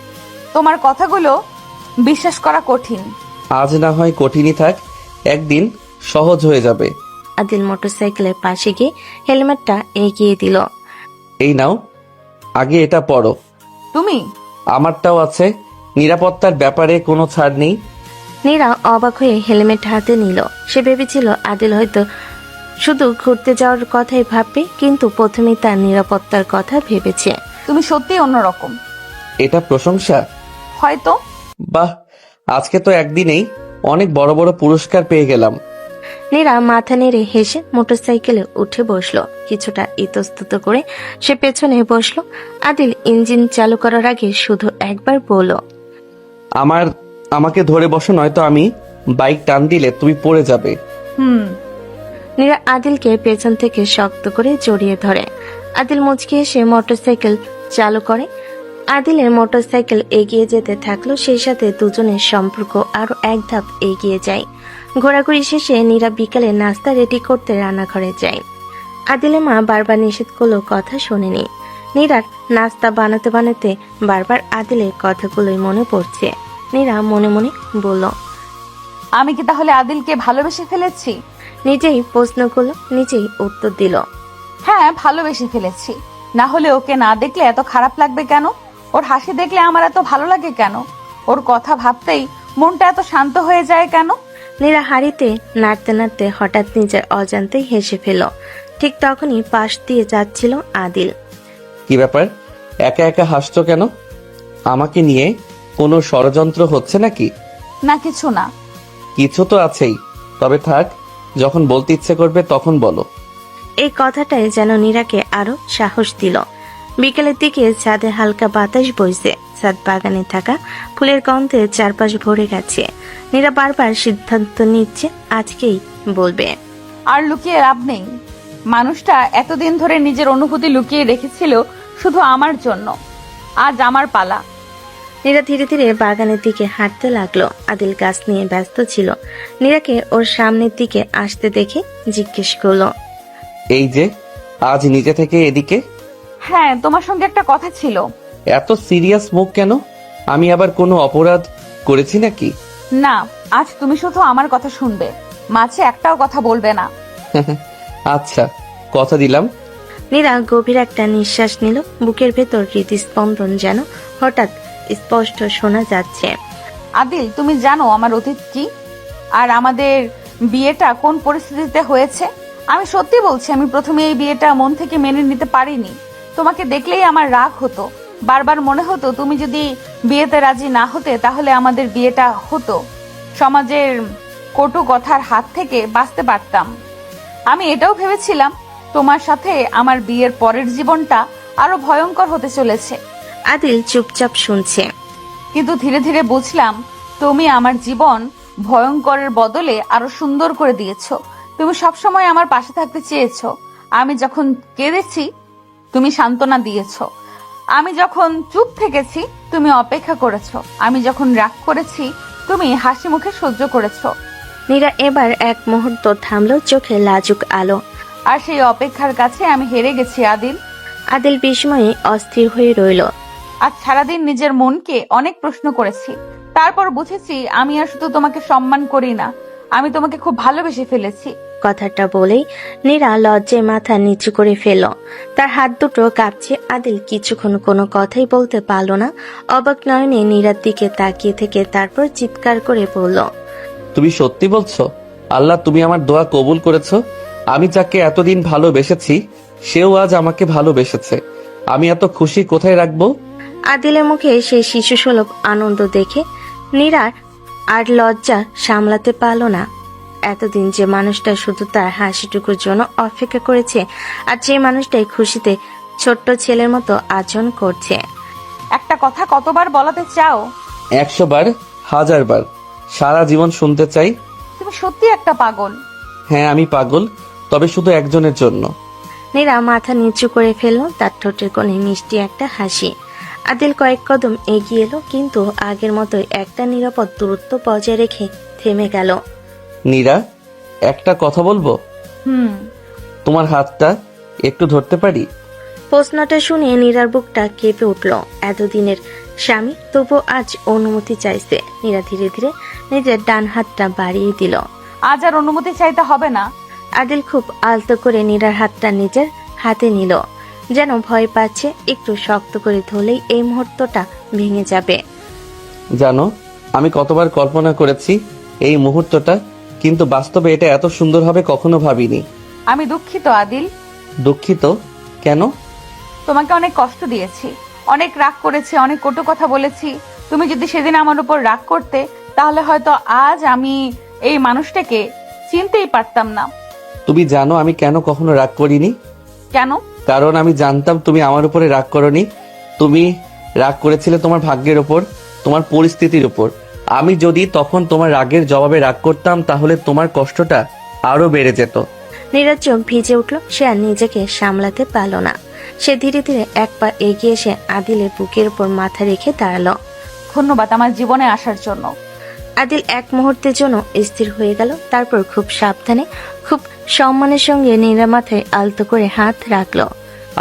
তোমার কথাগুলো বিশ্বাস করা কঠিন। আজ না হয় কঠিনই থাক, একদিন সহজ হয়ে যাবে। আদিল মোটরসাইকেলের পাশে গিয়ে হেলমেটটা এগিয়ে দিল। এই নাও, আগে এটা পড়ো। তুমি? আমারটাও আছে। নিরাপত্তার ব্যাপারে কোনো ছাড় নেই। নীরা অবাক হয়ে হেলমেট হাতে নিল। সে ভেবেছিল আদিল হয়তো শুধু ঘুরতে যাওয়ার কথাই ভাববে, কিন্তু প্রথমেই তার নিরাপত্তার কথা ভেবেছে। তুমি সত্যি অন্যরকম। এটা প্রশংসা? হয়তো। বাহ, আজকে তো একদিনেই অনেক বড় বড় পুরস্কার পেয়ে গেলাম। নীরা মাথা নেড়ে হেসে মোটরসাইকেলে উঠে বসলো। কিছুটা ইতস্তত করে সে পেছনে বসলো। আদিল ইঞ্জিন চালু করার আগে শুধু একবার বলল, আমাকে ধরে বসো, নয়তো আমি বাইক টান দিলে তুমি পড়ে যাবে। নীরা আদিলকে পেছন থেকে শক্ত করে জড়িয়ে ধরে। আদিল মুচকি এসে মোটরসাইকেল চালু করে। আদিলের মোটরসাইকেল এগিয়ে যেতে থাকলো, সেই সাথে দুজনের সম্পর্ক আরো এক ধাপ এগিয়ে যায়। ঘোরাঘুরি শেষে নীরা বিকালে নাস্তা রেডি করতে রান্নাঘরে যায়। আদিলের মা বারবার নিষেধ করলেও কথা শোনেনি। নীরার নাস্তা বানাতে বানাতে বারবার আদিলের কথাগুলোই মনে পড়ছে। নীরা মনে মনে বলল, আমি কি তাহলে আদিলকে ভালোবেসে ফেলেছি? নিজেই প্রশ্ন করলো, নিজেই উত্তর দিল। হ্যাঁ, ভালোবেসে ফেলেছি। না হলে ওকে না দেখলে এত খারাপ লাগবে কেন? ওর হাসি দেখলে আমার এত ভালো লাগে কেন? ওর কথা ভাবতেই মনটা এত শান্ত হয়ে যায় কেন? নীরা হাড়িতে নাড়তে নাড়তে হঠাৎ নিজের অজান্তেই হেসে ফেল। ঠিক তখনই পাশ দিয়ে যাচ্ছিল আদিল। কি ব্যাপার, একা একা হাসছো কেন? আমাকে নিয়ে কোনো ষড়যন্ত্র হচ্ছে নাকি? না, কিছু না। কিছু তো আছেই, তবে থাক, যখন বলতে ইচ্ছে করবে তখন বলো। এই কথাটাই যেন নীরাকে আরো সাহস দিল। বিকেলের দিকে ছাদে হালকা বাতাস বইছে। ছাদ বাগানে থাকা ফুলের গন্ধে চারপাশ ভরে গেছে। নীরা বারবার সিদ্ধান্ত নিচ্ছে আজকেই বলবে। আর লুকিয়ে লাভ নেই। মানুষটা এতদিন ধরে নিজের অনুভূতি লুকিয়ে রেখেছিল শুধু আমার জন্য। আজ আমার পালা। নীরা ধীরে ধীরে বাগানের দিকে হাঁটতে লাগলো। আদিল গাছ নিয়ে ব্যস্ত ছিল। নীরাকে ওর সামনের দিকে আসতে দেখে জিজ্ঞেস করলো, এই যে আজ নিজে থেকে এদিকে? হ্যাঁ, তোমার সঙ্গে একটা কথা ছিল। এত সিরিয়াস মুখ কেন? আমি আবার কোনো অপরাধ করেছি নাকি? না, আজ তুমি শুধু আমার কথা শুনবে, মাঝে একটাও কথা বলবে না। আচ্ছা, কথা দিলাম। নীরা গভীর একটা নিঃশ্বাস নিল। বুকের ভেতর হৃদস্পন্দন যেন হঠাৎ স্পষ্ট শোনা যাচ্ছে। আদিল, তুমি জানো আমার অতীত কি, আর আমাদের বিয়েটা কোন পরিস্থিতিতে হয়েছে? আমি সত্যি বলছি, আমি প্রথমে এই বিয়েটা মন থেকে মেনে নিতে পারিনি। তোমাকে দেখলেই আমার রাগ হতো। বারবার মনে হতো তুমি যদি বিয়েতে রাজি না হতে তাহলে আমাদের বিয়েটা হতো। সমাজের কটু কথার হাত থেকে বাঁচতে পারতাম। আমি এটাও ভেবেছিলাম তোমার সাথে আমার বিয়ের পরের জীবনটা আরো ভয়ঙ্কর হতে চলেছে। আদিল চুপচাপ শুনছে। কিন্তু ধীরে ধীরে বুঝলাম তুমি আমার জীবন ভয়ঙ্করের বদলে আরো সুন্দর করে দিয়েছো। তুমি সবসময় আমার পাশে থাকতে চেয়েছো। আমি যখন কেঁদেছি তুমি সান্ত্বনা দিয়েছো। আমি যখন চুপ থেকেছি তুমি অপেক্ষা করেছো। আমি যখন রাগ করেছি তুমি হাসি মুখে সহ্য করেছো। নীরা এবার এক মুহূর্ত থামলো, চোখে লাজুক আলো। আর সেই অপেক্ষার কাছে আমি হেরে গেছি আদিল। আদিল বিস্ময়ে অস্থির হয়ে রইল। আজ সারাদিন নিজের মনকে অনেক প্রশ্ন করেছি, তারপর বুঝেছি আমি আর শুধু তোমাকে সম্মান করি না, আমি তোমাকে খুব ভালোবেসে ফেলেছি। কথাটা বলেই নীরা লজ্জায় মাথা নিচু করে ফেলল। তার হাত দুটো কাঁপছে। আদিল কিছুক্ষণ কোনো কথাই বলতে পারল না। অবাক নয়নে নীরার দিকে তাকিয়ে থেকে তারপর চিৎকার করে বলল, তুমি সত্যি বলছো? আল্লাহ, তুমি আমার দোয়া কবুল করেছো। আমি যাকে এতদিন ভালোবেসেছি সেও আজ আমাকে ভালোবেসেছে। আমি এত খুশি কোথায় রাখবো? আদিলের মুখে সেই শিশুসুলভ আনন্দ দেখে নীরার আর লজ্জা সামলাতে পারল না। এতদিন যে মানুষটা শুধু তার হাসিটুকুর জন্য অপেক্ষা করেছে, আর যে মানুষটাই খুশিতে ছোট্ট ছেলের মতো আচরণ করছে। একটা কথা কতবার বলাতে চাও? 100 বার, 1000 বার, সারা জীবন শুনতে চাই। তুমি সত্যি একটা পাগল। হ্যাঁ, আমি পাগল, তবে শুধু একজনের জন্য। নীরা মাথা নিচু করে ফেলল, তার ঠোঁটের কোণে মিষ্টি একটা হাসি। আদিল কয়েক কদম এগিয়ে এলো, কিন্তু আগের মতোই একটা নিরাপদ দূরত্ব বজায় রেখে থেমে গেল। নীরা, একটা কথা বলবো? তোমার হাতটা একটু ধরতে পারি? প্রশ্নটা শুনে নীরার বুকটা কেঁপে উঠল। এতদিনের স্বামী তবু আজ অনুমতি চাইছে। নীরা ধীরে ধীরে নিজের ডান হাতটা বাড়িয়ে দিল। আজ আর অনুমতি চাইতে হবে না। আদিল খুব আলতো করে নীরার হাতটা নিজের হাতে নিল, যেন ভয় পাচ্ছে একটু শক্ত করে ধরলেই এই মুহূর্তটা ভেঙে যাবে। জানো, আমি কতবার কল্পনা করেছি এই মুহূর্তটা, কিন্তু বাস্তবে এটা এত সুন্দর হবে কখনো ভাবিনি। আমি দুঃখিত আদিল। দুঃখিত? কেন? তোমাকে অনেক কষ্ট দিয়েছি, অনেক রাগ করেছি, অনেক কটু কথা বলেছি। তুমি যদি সেদিন আমার উপর রাগ করতে, তাহলে হয়তো আজ আমি এই মানুষটাকে চিনতেই পারতাম না। তুমি জানো আমি কেন কখনো রাগ করিনি? কেন? কারণ আমি জানতাম তুমি আমার উপরে রাগ করনি। তুমি রাগ করেছিলে তোমার ভাগ্যের উপর, তোমার পরিস্থিতির উপর। আমি যদি তখন তোমার রাগের জবাবে রাগ করতাম, তাহলে তোমার কষ্টটা আরো বেড়ে যেত। নীরার চোখ ভিজে উঠল। সে আর নিজেকে সামলাতে পারল না। সে ধীরে ধীরে এক পা এগিয়ে এসে আদিলের বুকের উপর মাথা রেখে দাঁড়ালো। ধন্যবাদ আমার জীবনে আসার জন্য। আদিল এক মুহূর্তের জন্য স্থির হয়ে গেল, তারপর খুব সাবধানে, খুব সম্মানের সঙ্গে নীরা মাথায় আলতো করে হাত রাখলো।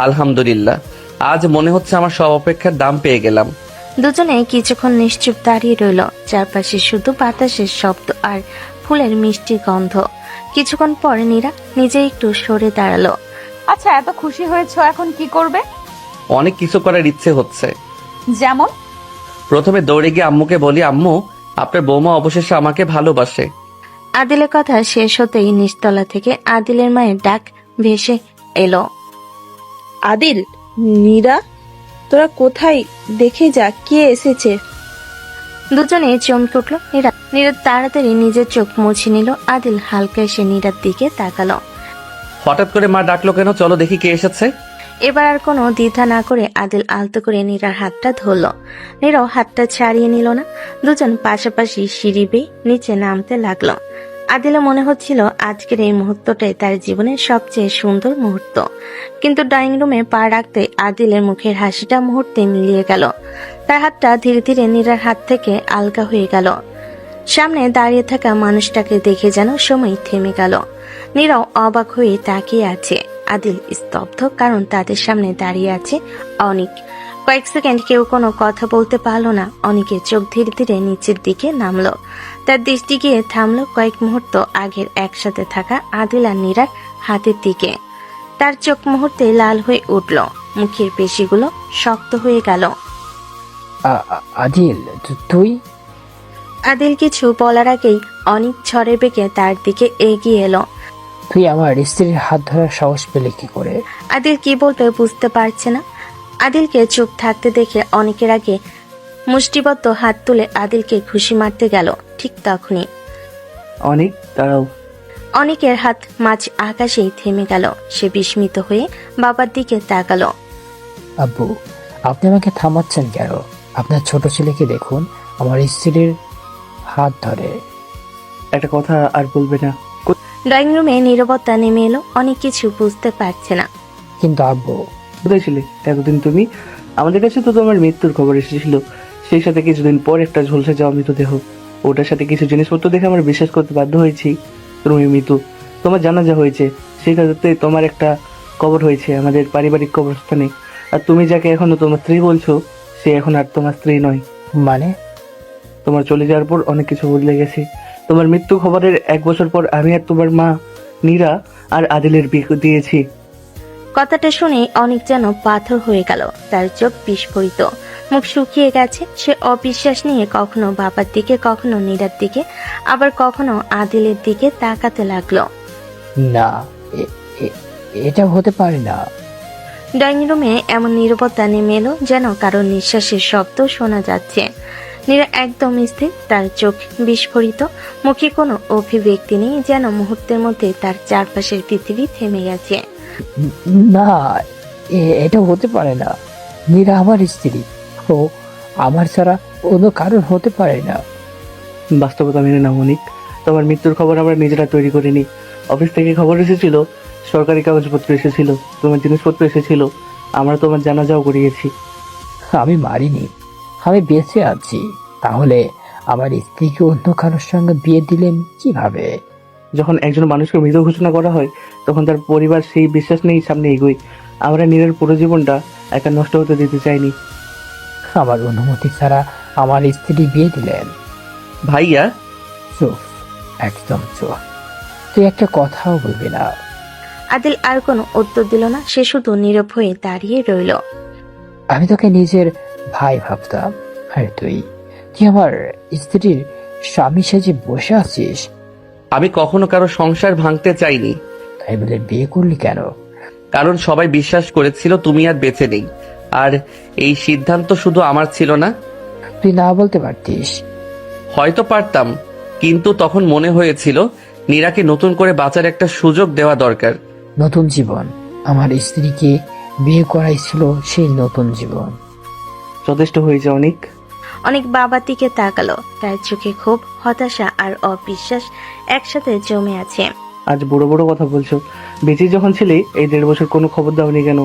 আলহামদুলিল্লাহ, আজ মনে হচ্ছে আমার সব অপেক্ষার দাম পেয়ে গেলাম। দুজনে কিছুক্ষণ নিশ্চুপ দাঁড়িয়ে রইল। চারপাশে শুধু বাতাসের শব্দ আর ফুলের মিষ্টি গন্ধ। কিছুক্ষণ পরে নীরা নিজে একটু সরে দাঁড়ালো। আচ্ছা, এত খুশি হয়েছো, এখন কি করবে? অনেক কিছু করার ইচ্ছে হচ্ছে। যেমন? প্রথমে দৌড়ে গিয়ে আম্মুকে বলি, আম্মু, আপনার বৌমা অবশেষে আমাকে ভালোবাসে। আদিলের কথা শেষ হতেই নিচতলা থেকে আদিলের মায়ের ডাক ভেসে এলো। আদিল, নীরা, তোরা কোথায়? দেখে যা কে এসেছে। দুজনে চমকে উঠল। নীরা তাড়াতাড়ি নিজের চোখ মুছে নিল। আদিল হালকা এসে নীরার দিকে তাকালো। হঠাৎ করে মা ডাকলো কেন? চলো দেখি কে এসেছে। এবার আর কোনো দ্বিধা না করে আদিল আলতো করে নীরার হাতটা ধরল। নীরাও হাতটা ছাড়িয়ে নিল না। দুজন পাশাপাশি সিঁড়ি বেয়ে নিচে নামতে লাগলো। আদিলে মনে হচ্ছিল আজকের এই মুহূর্তটাই তার জীবনের সবচেয়ে সুন্দর মুহূর্ত। কিন্তু ড্রয়িং রুমে পা রাখতে আদিলের মুখের হাসিটা মুহূর্তে মিলিয়ে গেল। তার হাতটা ধীরে ধীরে নীরার হাত থেকে আলগা হয়ে গেল। সামনে দাঁড়িয়ে থাকা মানুষটাকে দেখে যেন সময় থেমে গেল। নীরাও অবাক হয়ে তাকিয়ে আছে। আদিল স্তব্ধ, কারণ তাদের সামনে দাঁড়িয়ে আছে অনিক। কয়েক সেকেন্ড কেউ কোনো কথা বলতে পারলো না। অনিকের চোখ ধীরে ধীরে নিচের দিকে নামলো। তার দৃষ্টি গিয়ে থামলো কয়েক মুহূর্ত আগের একসাথে থাকা আদিল আর নীরার হাতের দিকে। তার চোখ মুহূর্তে লাল হয়ে উঠল, মুখের পেশিগুলো শক্ত হয়ে গেল। আদিল, তুই? আদিল কিছু বলার আগেই অনিক ঝড়ে বেগে তার দিকে এগিয়ে এলো। তুই আমার স্ত্রীর হাত ধরার সাহস পেলে কি করে? আদিল কি বলবে বুঝতে পারছে না। আদিলকে চুপ থাকতে দেখে অনেকের আগে মুষ্টিবদ্ধ হাত তুলে আদিলকে ঘুষি মারতে গেল। ঠিক তখনই অনেক দাঁড়াও। অনেকের হাত মাঝ আকাশেই থেমে গেল। সে বিস্মিত হয়ে বাবার দিকে তাকালো। আব্বু, আপনি আমাকে থামাচ্ছেন কেন? আপনার ছোট ছেলেকে দেখুন, আমার স্ত্রীর হাত ধরে। একটা কথা আর বলবে না? ড্রয়িং রুমে নীরবতা নেমে এলো। অনেক কিছু বুঝতে পারছে না। কিন্তু আব্বু, কোথায় ছিলে এতদিন তুমি? আমাদের কাছে তো তোমার মৃত্যুর খবর এসেছিল, সেই সাথে কিছুদিন পর একটা ঝলসে যাওয়া মৃতদেহ। ওটার সাথে কিছু জিনিসপত্র দেখে আমরা বিশ্বাস করতে বাধ্য হয়েছি তুমি মৃত্যু। তোমার জানাজা হয়েছে, সেটাতে তোমার একটা কবর হয়েছে আমাদের পারিবারিক কবরস্থানে। আর তুমি যাকে এখনো তোমার স্ত্রী বলছো, সে এখন আর তোমার স্ত্রী নয়। মানে? তোমার চলে যাওয়ার পর অনেক কিছু বদলে গেছে। তোমার মৃত্যু খবরের 1 বছর পর আমি আর তোমার মা নীরা আর আদিলের বিয়ে দিয়েছি। কথাটা শুনে অনেক যেন পাথর হয়ে গেল, তার চোখ বিস্ফোরিত, মুখ শুকিয়ে গেছে। সে অবিশ্বাস নিয়ে কখনো বাবার দিকে, কখনো নীরার দিকে, আবার কখনো আদিলের দিকে তাকাতে লাগলো। না, এ- এ- এটা হতে পারে না। ডাইনিং রুমে এমন নীরবতা নেমে এলো যেন কারোর নিঃশ্বাসের শব্দ শোনা যাচ্ছে। নীরা একদম স্থির, তার চোখ বিস্ফোরিত, মুখে কোনো অভিব্যক্তি নেই, যেন মুহূর্তের মধ্যে তার চারপাশের পৃথিবী থেমে গেছে। না, এটা হতে পারে না। মীরা আমার স্ত্রী, ও আমার ছাড়া অন্য কারোর হতে পারে না। বাস্তবতা মেনে নাও অনিক, তোমার মৃত্যুর খবর আমরা নিজেরা তৈরি করিনি। অফিস থেকে খবর এসেছিল, সরকারি কাগজপত্র এসেছিল, তোমার জিনিসপত্র এসেছিল, আমরা তোমার জানাজাও করিয়েছি। আমি মারিনি, আমি বেঁচে আছি। তাহলে আমার স্ত্রীকে অন্য কারোর সঙ্গে বিয়ে দিলেন কিভাবে? যখন একজন মানুষকে মৃত ঘোষণা করা হয়, তখন তার পরিবার সেই বিশ্বাস নিয়েই সামনে এগোয়। আমরা নীরের পুরো জীবনটা একা নষ্ট হতে দিতে চাইনি। আমার অনুমতি ছাড়া আমার স্ত্রী বিয়ে দিলেন? ভাইয়া, চুপ, একদম চুপ। তুই একটা কথাও বলবি না। আদিল আর কোনো উত্তর দিল না, সে শুধু নীরব হয়ে দাঁড়িয়ে রইল। আমি তোকে নিজের ভাই ভাবতাম, আর তুই আমার স্ত্রীর স্বামী সেজে বসে আছিস। আমি কখনো কারো সংসার ভাঙতে চাইনি, তাই বলে বিয়ে করলি কেন? কারণ সবাই বিশ্বাস করেছিল তুমি আর বেঁচে নেই। আর এই সিদ্ধান্ত শুধু আমার ছিল না। তুই না বলতে পারতিস। হয়তো পারতাম, কিন্তু তখন মনে হয়েছিল নীরাকে নতুন করে বাঁচার একটা সুযোগ দেওয়া দরকার। নতুন জীবন, আমার স্ত্রীকে বিয়ে করাই ছিল সেই নতুন জীবন। যথেষ্ট হয়েছে অনিক। অনেক বাবার দিকে তাকালো, তার চোখে ক্ষোভ, হতাশা আর অবিশ্বাস একসাথে জমে আছে। আজ বড় বড় কথা বলছো, বেঁচে যখন ছিলে এই 1.5 বছর কোনো খবর দাওনি কেন?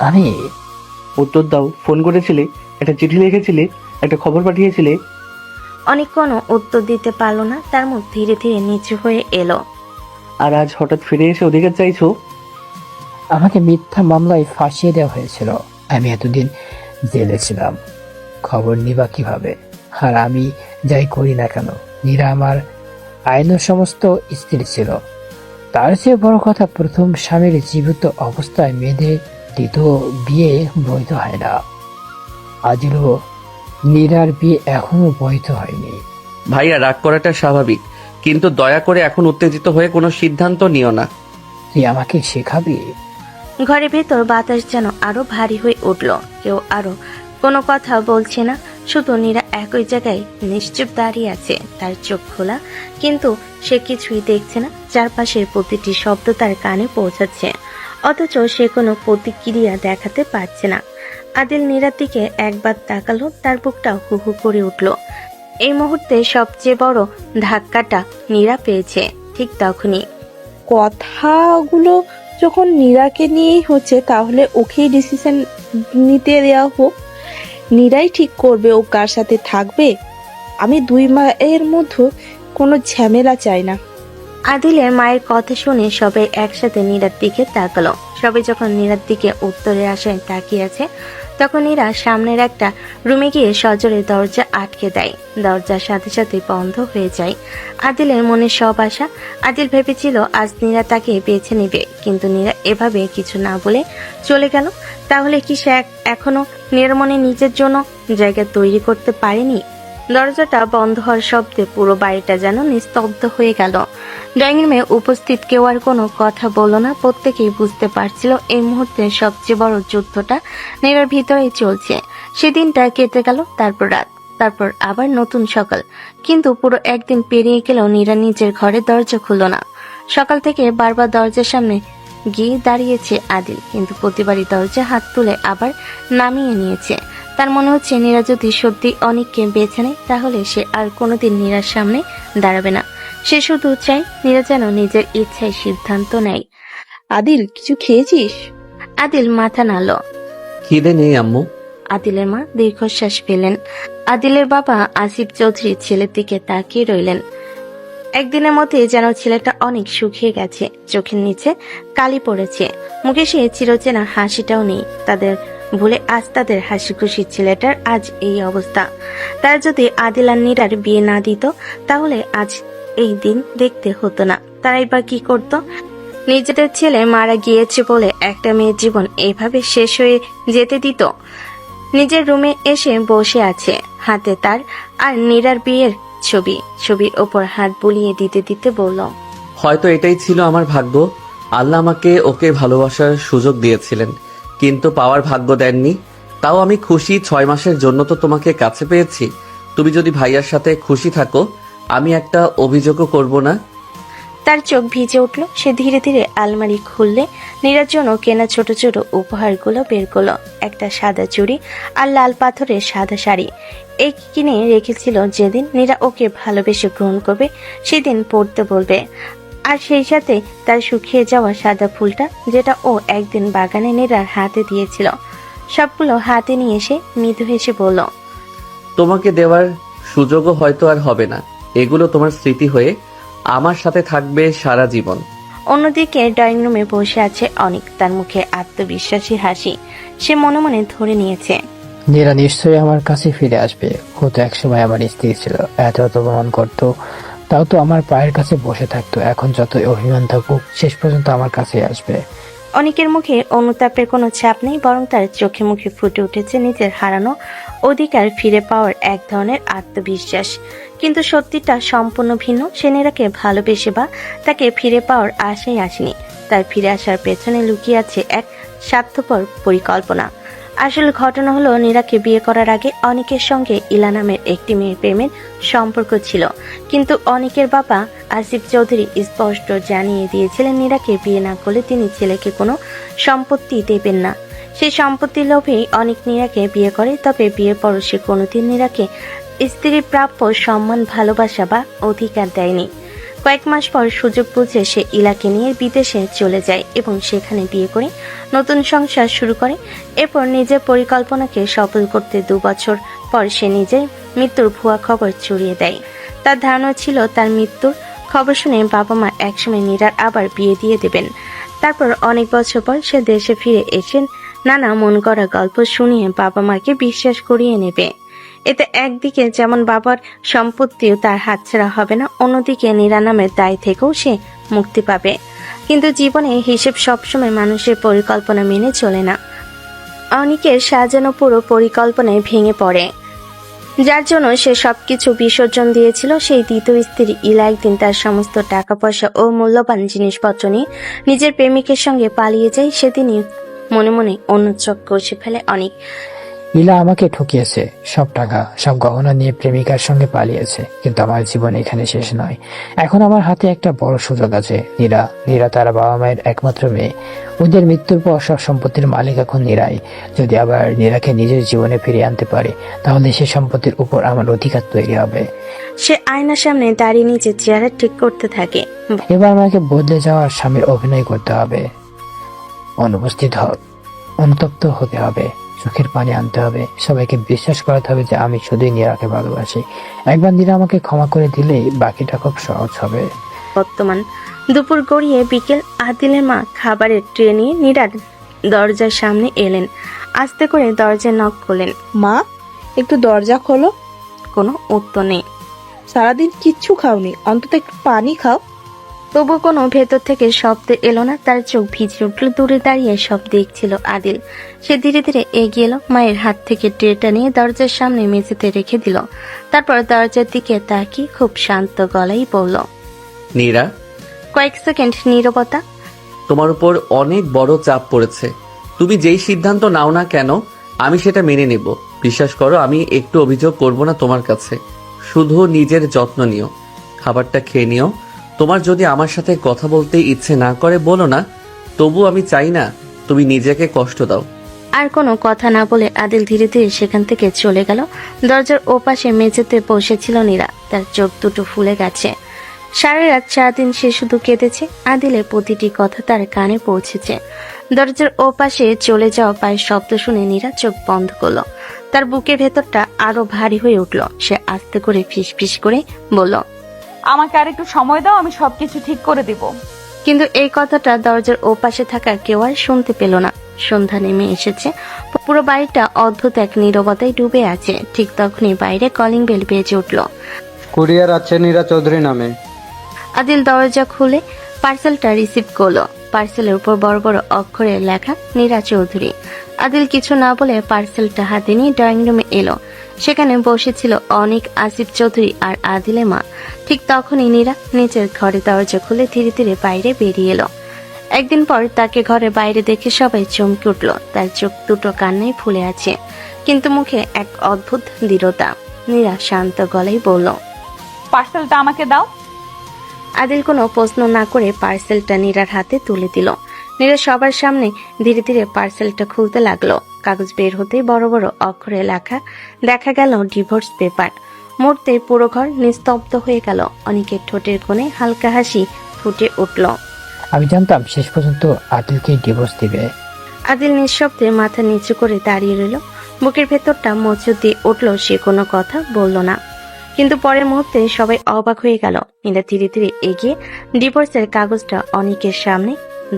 আমি উত্তর দাও। ফোন করেছিলে, একটা চিঠি লিখেছিলে, একটা খবর পাঠিয়েছিলে। অনেক কোনো উত্তর দিতে পারলো না, তার মুখ ধীরে ধীরে নিচু হয়ে এলো। আর আজ হঠাৎ ফিরে এসে অধিকার চাইছো? আমাকে মিথ্যা মামলায় ফাঁসিয়ে দেওয়া হয়েছিল। আমি এতদিন জেলে ছিলাম, খবর নিবা কিভাবে? আর আমি যাই করি না কেন, নীরা আমার আইনের সমস্ত স্ত্রী ছিল। তার চেয়ে বড় কথা, প্রথম স্বামীর জীবিত অবস্থায় মেয়েদের দ্বিতীয় বিয়ে বৈধ হয় না। আদিলও নীরার বিয়ে এখনো বৈধ হয়নি। ভাইয়া, রাগ করাটা স্বাভাবিক, কিন্তু দয়া করে এখন উত্তেজিত হয়ে কোনো সিদ্ধান্ত নিও না। তুই আমাকে শেখাবি? ঘরের ভেতর বাতাস যেন আরো ভারী হয়ে উঠল। কেউ আরো কোনো কথা বলছে না, শুধু নীরা একই জায়গায় নিশ্চুপ দাঁড়িয়ে আছে, তার চোখ খোলা, কিন্তু সে কিছুই দেখছে না। চারপাশের প্রতিটি শব্দ তার কানে পৌঁছাচ্ছে, অথচ সে কোনো প্রতিক্রিয়া দেখাতে পারছে না। আদিল নীরার দিকে একবার তাকালো, তার বুকটা হু হু করে উঠল। এই মুহূর্তে সবচেয়ে বড় ধাক্কাটা নীরা পেয়েছে ঠিক তখনই। কথাগুলো যখন নীরাকে নিয়েই হচ্ছে, তাহলে ওকেই ডিসিশন নিতে দেওয়া হোক। নীরাই ঠিক করবে ও কার সাথে থাকবে। আমি 2 মায়ের মধ্যে কোনো ঝামেলা চাই না। আদিলের মায়ের কথা শুনে সবাই একসাথে নীরার দিকে তাকালো। সবাই যখন নীরার দিকে উত্তরের আশায় তাকিয়ে আছে, তখন নীরা সামনের একটা রুমে গিয়ে সজোরে দরজা আটকে দেয়। দরজার সাথে সাথে বন্ধ হয়ে যায় আদিলের মনে সব আশা। আদিল ভেবেছিল আজ নীরা তাকে বেছে নেবে, কিন্তু নীরা এভাবে কিছু না বলে চলে গেল। তাহলে কি সে এখনো নীরার মনে নিজের জন্য জায়গা তৈরি করতে পারেনি? দরজাটা বন্ধ হওয়ার শব্দে পুরো বাড়িটা যেন নিস্তব্ধ হয়ে গেল। ডাইনিং রুমে উপস্থিত কেউ আর কোনো কথা বলল না। প্রত্যেকেই বুঝতে পারছিল এই মুহূর্তে সবচেয়ে বড় যুদ্ধটা নীরার ভিতরেই চলছে। সেদিনটা কেটে গেল, তারপর রাত, তারপর আবার নতুন সকাল, কিন্তু পুরো একদিন পেরিয়ে গেলেও নীরা নিজের ঘরে দরজা খুলল না। সকাল থেকে বারবার দরজার সামনে গিয়ে দাঁড়িয়েছে আদিল, কিন্তু প্রতিবারই দরজা হাত তুলে আবার নামিয়ে নিয়েছে। তার মনে হচ্ছে নীরা যদি সত্যি অনেককে বেছে নেয়, তাহলে সে আর কোনোদিন নীরার সামনে দাঁড়াবে না। সে শুধু চায় নীরা যেন নিজের ইচ্ছায় সিদ্ধান্ত নেয়। আদিল, কিছু খেয়েছিস? আদিল মাথা নাড়ল। খিদে নেই আম্মু। আদিলের মা দীর্ঘশ্বাস ফেলেন। আদিলের বাবা আসিফ চৌধুরী ছেলের দিকে তাকিয়ে রইলেন। একদিনের মধ্যে যেন ছেলেটা অনেক শুকিয়ে গেছে, চোখের নিচে কালি পড়েছে, মুখে সে চিরচেনা হাসিটাও নেই। তাদের ভুলে আজ তাদের হাসি খুশি ছেলেটার আজ এই অবস্থা। তারা যদি আদিল আর নীরার বিয়ে না দিত তাহলে আজ এই দিন দেখতে হতো না। তারাই বা কি করত? নিজেদের ছেলে মারা গিয়েছে বলে একটা মেয়ের জীবন এইভাবে শেষ হয়ে যেতে দিত? নিজের রুমে এসে বসে আছে, হাতে তার আর নীরার বিয়ের ছবির ওপর হাত বুলিয়ে দিতে দিতে বলল, হয়তো এটাই ছিল আমার ভাগ্য। আল্লাহ আমাকে ওকে ভালোবাসার সুযোগ দিয়েছিলেন, কিন্তু পাওয়ার ভাগ্য দেননি। তাও আমি খুশি, 6 মাসের জন্য তো তোমাকে কাছে পেয়েছি। তুমি যদি ভাইয়ার সাথে খুশি থাকো, আমি একটা অভিযোগও করব না। তার চোখ ভিজে উঠল। সে ধীরে ধীরে আলমারি খুললে নীরার জন্য কেনা ছোট ছোট উপহারগুলো বের করলো। একটা সাদা চুড়ি আর লাল পাথরের সাদা শাড়ি এই কিনে রেখেছিল। যেদিন নীরা ওকে ভালোবেসে গ্রহণ করবে সেদিন পড়তে বলবে। আর সেই সাথে তার শুকিয়ে যাওয়া সাদা ফুলটা, যেটা ও একদিন বাগানে নীরার হাতে দিয়েছিল। সবগুলো হাতে নিয়ে এসে মৃদু হেসে বলল, তোমাকে দেওয়ার সুযোগও হয়তো আর হবে না। এগুলো তোমার স্মৃতি হয়ে আমার সাথে থাকবে সারা জীবন। অন্যদিকে ড্রয়িং রুমে বসে আছে অনেক, তার মুখে আত্মবিশ্বাসী হাসি। সে মনে মনে ধরে নিয়েছে নীরা নিশ্চয়ই আমার কাছে ফিরে আসবে। ও তো একসময় আমার স্ত্রী ছিল, এত অপমান করতো, তাও তো আমার পায়ের কাছে বসে থাকতো। এখন যতই অভিমান থাকুক, শেষ পর্যন্ত আমার কাছে আসবে। অনেকের মুখে অনুতাপের কোনো ছাপ নেই, বরং তার চোখে মুখে ফুটে উঠেছে নিজের হারানো অধিকার ফিরে পাওয়ার এক ধরনের আত্মবিশ্বাস। কিন্তু সত্যিটা সম্পূর্ণ ভিন্ন। সে নীরাকে ভালোবেসে বা তাকে ফিরে পাওয়ার আশাই আসেনি। তার ফিরে আসার পেছনে লুকিয়ে আছে এক স্বার্থপর পরিকল্পনা। আসল ঘটনা হলো, নীরাকে বিয়ে করার আগে অনেকের সঙ্গে ইলা নামের একটি মেয়ের প্রেমের সম্পর্ক ছিল। কিন্তু অনেকের বাবা আসিফ চৌধুরী স্পষ্ট জানিয়ে দিয়েছিলেন নীরাকে বিয়ে না করলে তিনি ছেলেকে কোনো সম্পত্তি দেবেন না। সেই সম্পত্তির লোভেই অনেক নীরাকে বিয়ে করে। তবে বিয়ের পর সে কোনোদিন নীরাকে স্ত্রীর প্রাপ্য সম্মান, ভালোবাসা বা অধিকার দেয়নি। কয়েক মাস পর সুযোগ বুঝে সে ইলাকে নিয়ে বিদেশে চলে যায় এবং সেখানে বিয়ে করে নতুন সংসার শুরু করে। এরপর নিজের পরিকল্পনাকে সফল করতে 2 বছর পর সে নিজের মৃত্যুর ভুয়া খবর ছড়িয়ে দেয়। তার ধারণা ছিল তার মৃত্যুর খবর শুনে বাবা মা একসময় নীরার আবার বিয়ে দিয়ে দেবেন। তারপর অনেক বছর পর সে দেশে ফিরে এসে নানা মন করা গল্প শুনিয়ে বাবা মাকে বিশ্বাস করিয়ে নেবে। এতে একদিকে যেমন বাবার সম্পত্তিও তার হাতছাড়া হবে না, অন্যদিকে নীরা নামের দায় থেকেও সে মুক্তি পাবে। কিন্তু জীবনে হিসেব সবসময় মানুষের পরিকল্পনা মেনে চলে না। অনেকের সাজানো পুরো পরিকল্পনায় ভেঙে পড়ে, যার জন্য সে সবকিছু বিসর্জন দিয়েছিল। সেই দ্বিতীয় স্ত্রী ইলা একদিন তার সমস্ত টাকা পয়সা ও মূল্যবান জিনিসপত্র নিয়ে নিজের প্রেমিকের সঙ্গে পালিয়ে যায়। সেদিনই মনে মনে অন্য চোখ কষে ফেলে অনেক। ইলা আমাকে ঠকিয়েছে, সব টাকা সব গহনা নিয়ে প্রেমিকার সঙ্গে পালিয়েছে। কিন্তু আমার জীবন এখানে শেষ নয়। এখন আমার হাতে একটা বড় সুযোগ আছে। নীরা তার বাবা মায়ের একমাত্র মেয়ে। ওদের মৃত্যুর পর সব সম্পত্তির মালিক এখন নীরাই। যদি আবার নীরাকে নিজের জীবনে ফিরিয়ে আনতে পারে, তাহলে সে সম্পত্তির উপর আমার অধিকার তৈরি হবে। সে আয়নার সামনে দাঁড়িয়ে নিজের চেহারা ঠিক করতে থাকে। এবার আমাকে বদলে যাওয়ার স্বামীর অভিনয় করতে হবে, অনুতপ্ত হতে হবে, চোখের পানি আনতে হবে, সবাইকে বিশ্বাস করাতে হবে যে আমি শুধুই নীরাকে ভালোবাসি। একবার নীরা আমাকে ক্ষমা করে দিলেই বাকিটা খুব সহজ হবে। বর্তমান দুপুর গড়িয়ে বিকেল। আদিলের মা খাবারের ট্রে নিয়ে নীরার দরজার সামনে এলেন। আস্তে করে দরজা নক করলেন। মা, একটু দরজা খোলো। কোনো উত্তর নেই। সারাদিন কিচ্ছু খাওনি, অন্তত একটু পানি খাও। তবু কোনো ভেতর থেকে শব্দ এলো না। তার চোখ ভিজে উঠল। দূরে দাঁড়িয়ে সব দেখছিল আদিল। সে ধীরে ধীরে এগিয়ে এলো, মায়ের হাত থেকে ট্রেটা নিয়ে দরজার সামনে মেঝেতে রেখে দিল। তারপর দরজার দিকে তাকিয়ে খুব শান্ত গলায় বলল, নীরা, কয়েক সেকেন্ড নীরবতা। তোমার উপর অনেক বড় চাপ পড়েছে। তুমি যেই সিদ্ধান্ত নাও না কেন, আমি সেটা মেনে নেব। বিশ্বাস করো, আমি একটু অভিযোগ করব না তোমার কাছে। শুধু নিজের যত্ন নিও, খাবারটা খেয়ে নিও। তোমার যদি আমার সাথে কথা বলতে ইচ্ছে না করে বলো না, তবু আমি চাই না তুমি নিজেকে কষ্ট দাও। আর কোনো কথা না বলে আদিল ধীরে ধীরে সেখান থেকে চলে গেল। দরজার ওপাশে মেঝেতে বসেছিল নীরা। তার চোখ দুটো ফুলে গেছে। সারা রাত সারাদিন সে শুধু কেঁদেছে। আদিলের প্রতিটি কথা তার কানে পৌঁছেছে। দরজার ওপাশে চলে যাওয়া পায়ের শব্দ শুনে নীরা চোখ বন্ধ করলো। তার বুকের ভেতরটা আরো ভারী হয়ে উঠল। সে আস্তে করে ফিসফিস করে বলল, আমাকে আর একটু সময় দাও, আমি সবকিছু ঠিক করে দিব। কিন্তু এই কথাটা দরজার ওপাশে থাকা কেউ আর শুনতে পেল না। সন্ধ্যা নেমে এসেছে, পুরো বাড়িটা অদ্ভুত এক নীরবতায় ডুবে আছে। ঠিক তখনই বাইরে কলিং বেল বেজে উঠল। কুরিয়ার আছে নীরা চৌধুরী নামে। আদিল দরজা খুলে পার্সেলটা রিসিভ করলো। পার্সেলের উপর বড় বড় অক্ষরে লেখা নীরা চৌধুরী। আদিল কিছু না বলে পার্সেলটা হাতে নিয়ে ড্রয়িং রুমে এলো। সেখানে বসেছিল অনিক, আসিফ চৌধুরী আর আদিলের মা। ঠিক তখনই নীরা নিচের ঘরে দরজা খুলে ধীরে ধীরে বাইরে বেরিয়ে এলো। একদিন পর তাকে ঘরে বাইরে দেখে সবাই চমকে উঠল। তার চোখ দুটো কান্নায় ফুলে আছে, কিন্তু মুখে এক অদ্ভুত দৃঢ়তা। নীরা শান্ত গলায় বলল, পার্সেলটা আমাকে দাও। আদিল কোনো প্রশ্ন না করে পার্সেলটা নীরার হাতে তুলে দিল। নীরা সবার সামনে ধীরে ধীরে পার্সেলটা খুলতে লাগলো। কাগজ বের হতেই বড় বড় অক্ষরে লেখা দেখা গেল ডিভোর্স পেপার। মুহূর্তে পুরো ঘর নিস্তব্ধ হয়ে গেল। অনেকের ঠোঁটের কোণে হালকা হাসি ফুটে উঠল। আমি জানতাম শেষ পর্যন্ত আদিলকে ডিভোর্স দিবে। আদিল নিঃশব্দে মাথা নিচু করে দাঁড়িয়ে রইল। বুকের ভেতরটা মজুদ দিয়ে উঠল। সে কোনো কথা বলল না, কিন্তু পরের মুহূর্তে সবাই অবাক হয়ে গেল। নীরা ধীরে ধীরে এগিয়ে ডিভোর্সের কাগজটা অনেকের সামনে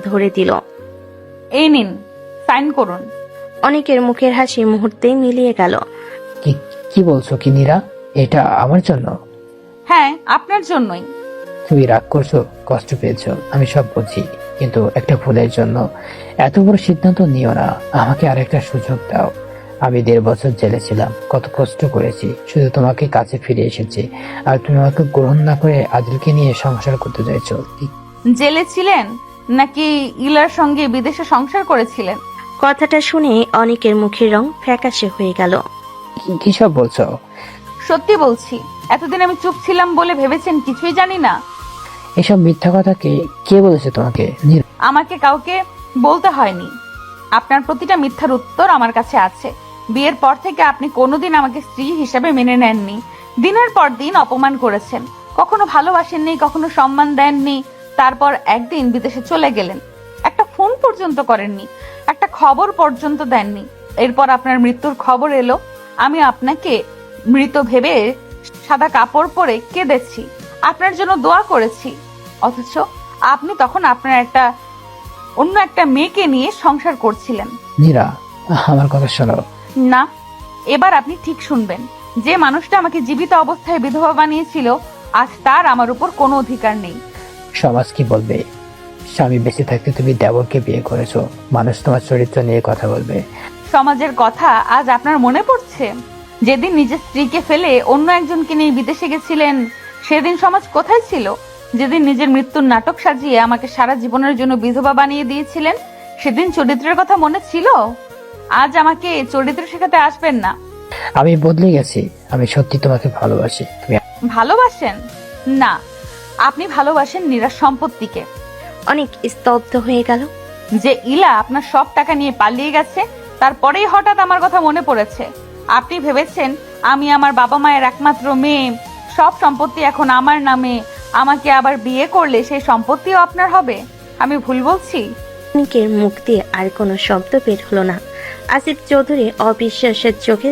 ধরে দিল। এই নিন, সাইন করুন। অনেকের মুখের হাসি মুহূর্তেই মিলিয়ে গেল। কি বলছো কি নীরা? এটা আমার জন্য? হ্যাঁ, আপনার জন্যই। তুমি রাগ করছো, কষ্ট পেয়েছো, আমি সব বুঝি, কিন্তু একটা ভুলের জন্য এত বড় সিদ্ধান্ত নিও না। আমাকে আরেকটা সুযোগ দাও। আমি 1.5 বছর জেলে ছিলাম, কত কষ্ট করেছি, শুধু তোমাকে কাছে ফিরে এসেছি, আর তুমি আমাকে গ্রহণ না করে আদিলকে নিয়ে সংসার করতে চাইছো। জেলে ছিলেন নাকি ইলার সঙ্গে বিদেশে সংসার করেছিলেন? কথাটা শুনে অনেকের মুখের রং ফ্যাকাশে হয়ে গেল। কি সব বলছো? সত্যি বলছি, এতদিন আমি চুপ ছিলাম বলে ভেবেছেন কিছুই জানি না? এসব মিথ্যা কথা কে বলেছে তোমাকে? আমাকে কাউকে বলতে হয়নি। আপনার প্রতিটা মিথ্যার উত্তর আমার কাছে আছে। বিয়ের পর থেকে আপনি কোনোদিন আমাকে স্ত্রী হিসেবে মেনে নেননি। দিনের পর দিন অপমান করেছেন, কখনো ভালোবাসেননি, কখনো সম্মান দেননি। তারপর একদিন বিদেশে চলে গেলেন, একটা ফোন পর্যন্ত করেননি, একটা খবর পর্যন্ত দেননি। এরপর আপনার মৃত্যুর খবর এলো, আমি আপনাকে মৃত ভেবে সাদা কাপড় পরে কেঁদেছি, আপনার জন্য দোয়া করেছি। অথচ আপনি তখন আপনার অন্য একটা মেয়েকে নিয়ে সংসার করছিলেন। নীরা, আমার কথা শোনো। না, এবার আপনি ঠিক শুনবেন। যে মানুষটা আমাকে জীবিত অবস্থায় বিধবা বানিয়েছিল, আজ তার আমার উপর কোনো অধিকার নেই। সমাজ কি বলবে? স্বামী বেঁচে থাকতে তুমি দেবরকে বিয়ে করেছো, মানুষ তোমার চরিত্র নিয়ে কথা বলবে। সমাজের কথা আজ আপনার মনে পড়ছে? যেদিন নিজের স্ত্রীকে ফেলে অন্য একজনকে নিয়ে বিদেশে গেছিলেন, সেদিন সমাজ কোথায় ছিল? যেদিন নিজের মৃত্যুর নাটক সাজিয়ে আমাকে সারা জীবনের জন্য বিধবা বানিয়ে দিয়েছিলেন, সেদিন চরিত্রের কথা মনে ছিল? আজ আমাকে চরিত্র শেখাতে আসবেন না। আমি বদলে গেছি, আমি সত্যি তোমাকে ভালোবাসি। তুমি ভালোবাসেন না, আপনি ভালোবাসেন নীরার সম্পত্তিকে। অনেক স্তব্ধ হয়ে গেল। যে ইলা আপনার সব টাকা নিয়ে পালিয়ে গেছে, তারপরেই হঠাৎ আমার কথা মনে পড়েছে। আপনি ভেবেছেন আমি আমার বাবা মায়ের একমাত্র মেয়ে, সব সম্পত্তি এখন আমার নামে, আমাকে আবার বিয়ে করলে সেই সম্পত্তিও আপনার হবে। আমি ভুল বলছি? অনেকের মুখ দিয়ে আর কোনো শব্দ বের হলো না। আসিফ চৌধুরী অবিশ্বাসের চোখে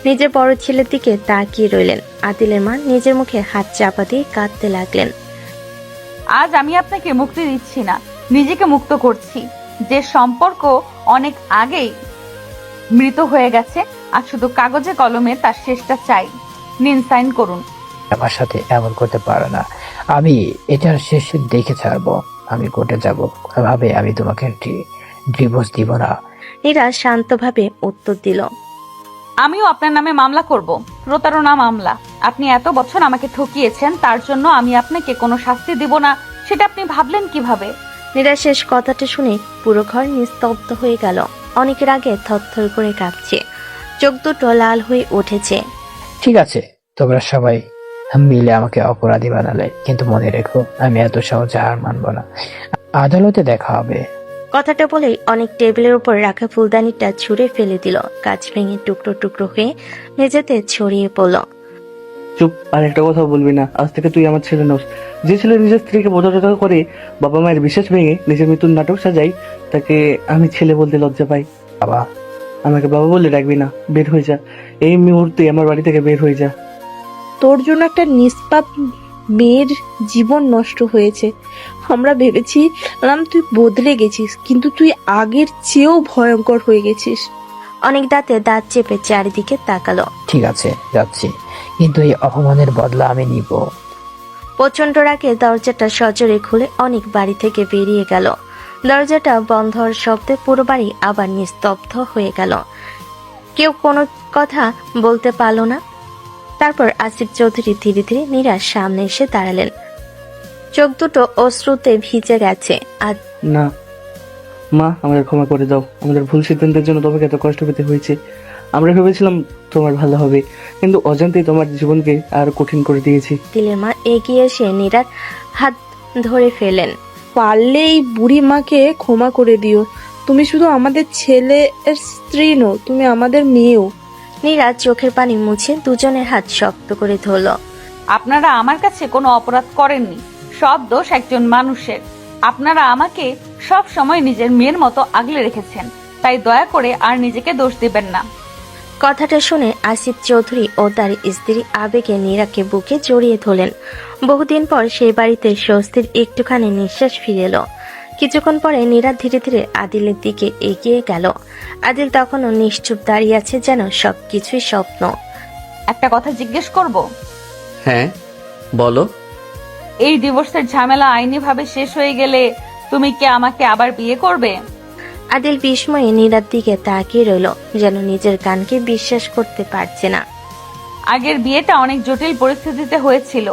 নিজের বড় ছেলের দিকে তাকিয়ে রইলেন। আদিলের মা নিজের মুখে হাত চাপা দিয়ে কাঁদতে লাগলেন। আজ আমি আপনাকে মুক্তি দিচ্ছি না, নিজেকে মুক্ত করছি। যে সম্পর্ক অনেক আগেই মৃত হয়ে গেছে, আর শুধু কাগজে কলমে তার শেষটা চাই। নিন, সাইন করুন। আমার সাথে এমন করতে পারো না। আমি এটার শেষ দেখে ছাড়বো। আমি কোর্টে যাব, কোনোভাবে আমি তোমাকে ডিভোর্স দিব না। নীরা শান্তভাবে উত্তর দিল, আমিও আপনার নামে মামলা করব, প্রতারণা মামলা। আপনি এত বছর আমাকে ঠকিয়েছেন, তার জন্য আমি আপনাকে কোনো শাস্তি দিব না, সেটা আপনি ভাবলেন কিভাবে? নীরা শেষ কথাটা শুনে পুরো ঘর নিস্তব্ধ হয়ে গেল। অনেকের আগে থরথর করে কাঁপছে, চোখ দুটো লাল হয়ে উঠেছে। ঠিক আছে, তোমরা সবাই মিলে আমাকে অপরাধী বানালে, কিন্তু মনে রেখো আমি এত সহজে হার মানবো না। আদালতে দেখা হবে। কথাটা বলেই অনেক টেবিলের উপর রাখা ফুলদানিটা ছুঁড়ে ফেলে দিল। কাঁচ ভেঙে টুকরো টুকরো হয়ে মেঝেতে ছড়িয়ে পড়ল। চুপ, আর একটা কথা বলবি না। আজ থেকে তুই আমার ছেলে নস। যে ছেলে নিজের স্ত্রীকে বোঝাটোটা করে বাবা মায়ের বিশ্বাস ভেঙে নিজের মৃত্যুর নাটক সাজাই, তাকে আমি ছেলে বলতে লজ্জা পাই। বাবা, আমাকে বাবা বলে ডাকবি না, বের হয়ে যা এই মুহূর্তে আমার বাড়ি থেকে, বের হয়ে যা। তোর জন্য একটা নিষ্পাপ মেয়ের জীবন নষ্ট হয়েছে। আমরা ভেবেছিলাম তুই বদলে গেছিস, কিন্তু তুই আগের চেয়েও ভয়ঙ্কর হয়ে গেছিস। অনেক দাঁতে দাঁত চেপে চারিদিকে তাকালো। ঠিক আছে, যাচ্ছি, কিন্তু এই অপমানের বদলা আমি নিব। প্রচন্ড রাগে দরজাটা সজোরে খুলে অনেক বাড়ি থেকে বেরিয়ে গেল। দরজাটা বন্ধ হওয়ার শব্দে পুরো বাড়ি আবার নিস্তব্ধ হয়ে গেল। কেউ কোনো কথা বলতে পারল না। তারপর আসিফ চৌধুরী ধীরে ধীরে নীরার সামনে এসে দাঁড়ালেন। চোখ দুটো অশ্রুতে ভিজে গেছে। আর না মা, আমাদের ক্ষমা করে দাও। আমাদের ভুল সিদ্ধান্তের জন্য তোমাকে এত কষ্ট পেতে হয়েছে। আমরা ভেবেছিলাম তোমার ভালো হবে, কিন্তু অজান্তেই তোমার জীবনকে আর কঠিন করে দিয়েছি। দিলের মা এগিয়ে এসে নীরার হাত ধরে ফেলেন। পারলে এই বুড়ি মাকে ক্ষমা করে দিও। তুমি শুধু আমাদের ছেলের স্ত্রী নও, তুমি আমাদের মেয়েও। নীরা চোখের পানি মুছে দুজনের হাত শক্ত করে ধরল। আপনারা আমার কাছে কোনো অপরাধ করেননি, সব দোষ একজন মানুষের। আপনারা আমাকে সব সময় নিজের মেয়ের মতো আগলে রেখেছেন, তাই দয়া করে আর নিজেকে দোষ দিবেন না। কথাটা শুনে আসিফ চৌধুরী ও তার স্ত্রী আবেগে নীরাকে বুকে জড়িয়ে ধরলেন। বহুদিন পর সেই বাড়িতে স্বস্তির একটুখানি নিঃশ্বাস ফিরে এলো। কিছুক্ষণ পরে নীরা ধীরে ধীরে আদিলের দিকে এগিয়ে গেল। আদিল তখনও নিশ্চুপ দাঁড়িয়ে আছে, যেন সবকিছুই স্বপ্ন। একটা কথা জিজ্ঞেস করব? হ্যাঁ বলো। এই ডিভোর্সের ঝামেলা আইনি ভাবে শেষ হয়ে গেলে তুমি কি আমাকে আবার বিয়ে করবে? আদিল বিস্ময়ে নীরার দিকে তাকিয়ে রইল, যেন নিজের কানকে বিশ্বাস করতে পারছে না। আগের বিয়েটা অনেক জটিল পরিস্থিতিতে হয়েছিল।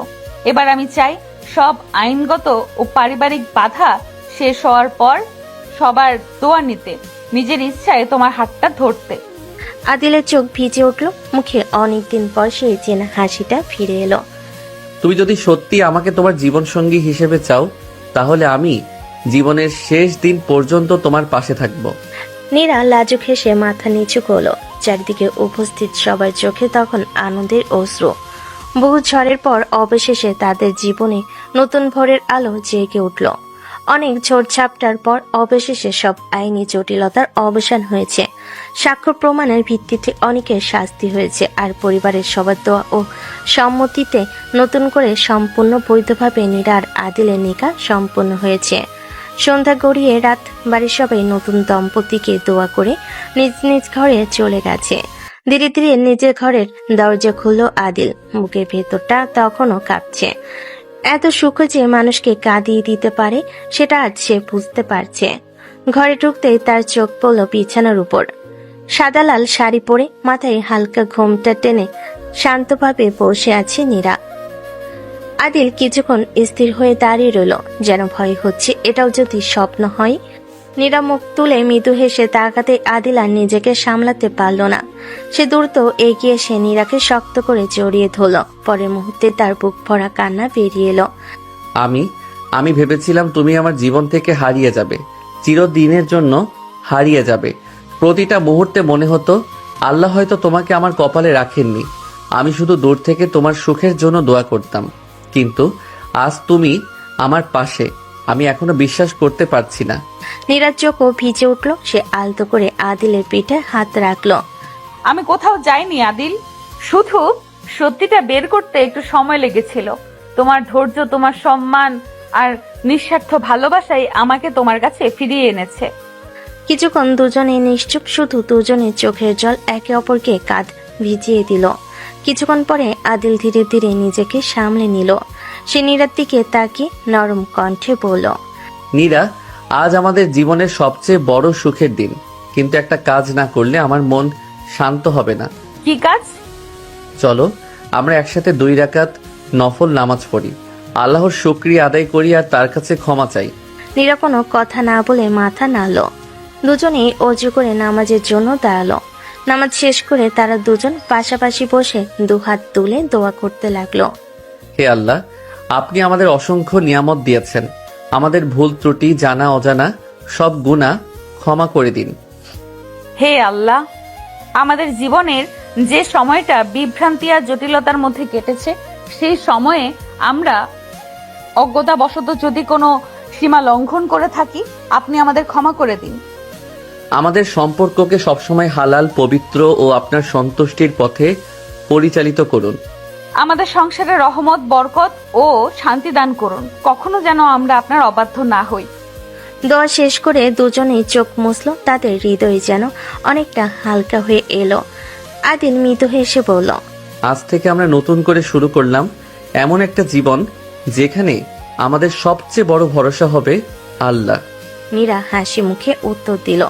এবার আমি চাই সব আইনগত ও পারিবারিক বাধা শেষ হওয়ার পর সবার দোয়া নিতে, নিজের ইচ্ছায় তোমার হাতটা ধরতে। আদিলের চোখ ভিজে উঠল, মুখে অনেকদিন পর সেই চেনা হাসিটা ফিরে এলো। তুমি যদি সত্যি আমাকে তোমার জীবন সঙ্গী হিসেবে চাও, তাহলে আমি জীবনের শেষ দিন পর্যন্ত তোমার পাশে থাকবো। নীরা লাজুক হেসে মাথা নিচু করলো। চারিদিকে উপস্থিত সবার চোখে তখন আনন্দের অশ্রু। বহু ঝড়ের পর অবশেষে তাদের জীবনে নতুন ভোরের আলো জেগে উঠল। অনেক ঝড়ঝাপটার পর অবশেষে সব আইনি জটিলতার অবসান হয়েছে। সাক্ষ্য প্রমাণের ভিত্তিতে অনেকের শাস্তি হয়েছে, আর পরিবারের সবার দোয়া ও সম্মতিতে নতুন করে সম্পূর্ণ বৈধভাবে নীরা আর আদিলের নিকাহ সম্পন্ন হয়েছে। সন্ধ্যা গড়িয়ে রাত বাড়ির সবাই নতুন দম্পতিকে দোয়া করে নিজ নিজ ঘরে চলে গেছে। ধীরে ধীরে নিজের ঘরের দরজা খুলল আদিল। বুকের ভেতরটা তখনও কাঁপছে। এত সুখ যে মানুষকে কাঁদিয়ে দিতে পারে, সেটা আজ সে বুঝতে পারছে। ঘরে ঢুকতেই তার চোখ পড়ল বিছানার উপর। সাদা লাল শাড়ি পরে মাথায় হালকা ঘোমটা টেনে শান্তভাবে বসে আছে নীরা। আদিল কিছুক্ষণ স্থির হয়ে দাঁড়িয়ে রইল, যেন ভয় হচ্ছে এটাও যদি স্বপ্ন হয়। নীরা মুখ তুলে মৃদু হেসে তাকাতে আদিল আর নিজেকে সামলাতে পারল না। সে দ্রুত এগিয়ে এসে নীরাকে শক্ত করে জড়িয়ে ধরল। পরের মুহূর্তে তার বুক ভরা কান্না বেরিয়ে এলো। আমি ভেবেছিলাম তুমি আমার জীবন থেকে হারিয়ে যাবে, চিরদিনের জন্য হারিয়ে যাবে। প্রতিটা মুহূর্তে মনে হতো আল্লাহ হয়তো তোমাকে আমার কপালে রাখেননি। আমি শুধু দূর থেকে তোমার সুখের জন্য দোয়া করতাম, কিন্তু আজ তুমি আমার পাশে। আমি এখনো বিশ্বাস করতে পারছি না। নীরার চোখও ভিজে উঠল। সে আলতো করে আদিলের পিঠে হাত রাখলো। আমি কোথাও যাইনি আদিল, শুধু সত্যিটা বের করতে একটু সময় লেগেছিল। তোমার ধৈর্য, তোমার সম্মান আর নিঃস্বার্থ ভালোবাসাই আমাকে তোমার কাছে ফিরিয়ে এনেছে। কিছুক্ষণ দুজনে নিশ্চুপ, শুধু দুজনের চোখের জল একে অপরকে কাঁধ ভিজিয়ে দিল। কিছুক্ষণ পরে আদিল ধীরে ধীরে নিজেকে সামলে নিল। সে নীরার দিকে তাকিয়ে নরম কণ্ঠে বলল, নীরা, আজ আমাদের জীবনের সবচেয়ে বড় সুখের দিন, কিন্তু একটা কাজ না করলে আমার মন শান্ত হবে না। কি কাজ? চলো আমরা একসাথে 2 রাকাত নফল নামাজ পড়ি, আল্লাহর শুকরিয়া আদায় করি আর তার কাছে ক্ষমা চাই। নীরা কোনো কথা না বলে মাথা নাড়ল। দুজনেই অজু করে নামাজের জন্য দাঁড়ালো। নামাজ শেষ করে তারা দুজন পাশাপাশি বসে দুহাত তুলে দোয়া করতে লাগলো। হে আল্লাহ, আপনি আমাদের অসংখ্য নিয়ামত দিয়েছেন। আমাদের ভুল ত্রুটি, জানা অজানা সব গুনাহ ক্ষমা করে দিন। হে আল্লাহ, আমাদের জীবনের যে সময়টা বিভ্রান্তি আর জটিলতার মধ্যে কেটেছে, সেই সময়ে আমরা অজ্ঞতাবশত যদি কোনো সীমা লঙ্ঘন করে থাকি, আপনি আমাদের ক্ষমা করে দিন। আমাদের সম্পর্ককে সবসময় হালাল, পবিত্র ও আপনার সন্তুষ্টির পথে পরিচালিত করুন। আমাদের সংসারে রহমত, বরকত ও শান্তি দান করুন। কখনো যেন আমরা আপনার অবাধ্য না হই। দোয়া শেষ করে দুজনেই চোখ মুছল। তাদের হৃদয় যেন অনেকটা হালকা হয়ে এলো। আদিল মৃদু হেসে বলল, আজ থেকে আমরা নতুন করে শুরু করলাম এমন একটা জীবন যেখানে আমাদের সবচেয়ে বড় ভরসা হবে আল্লাহ। নীরা হাসি মুখে উত্তর দিল,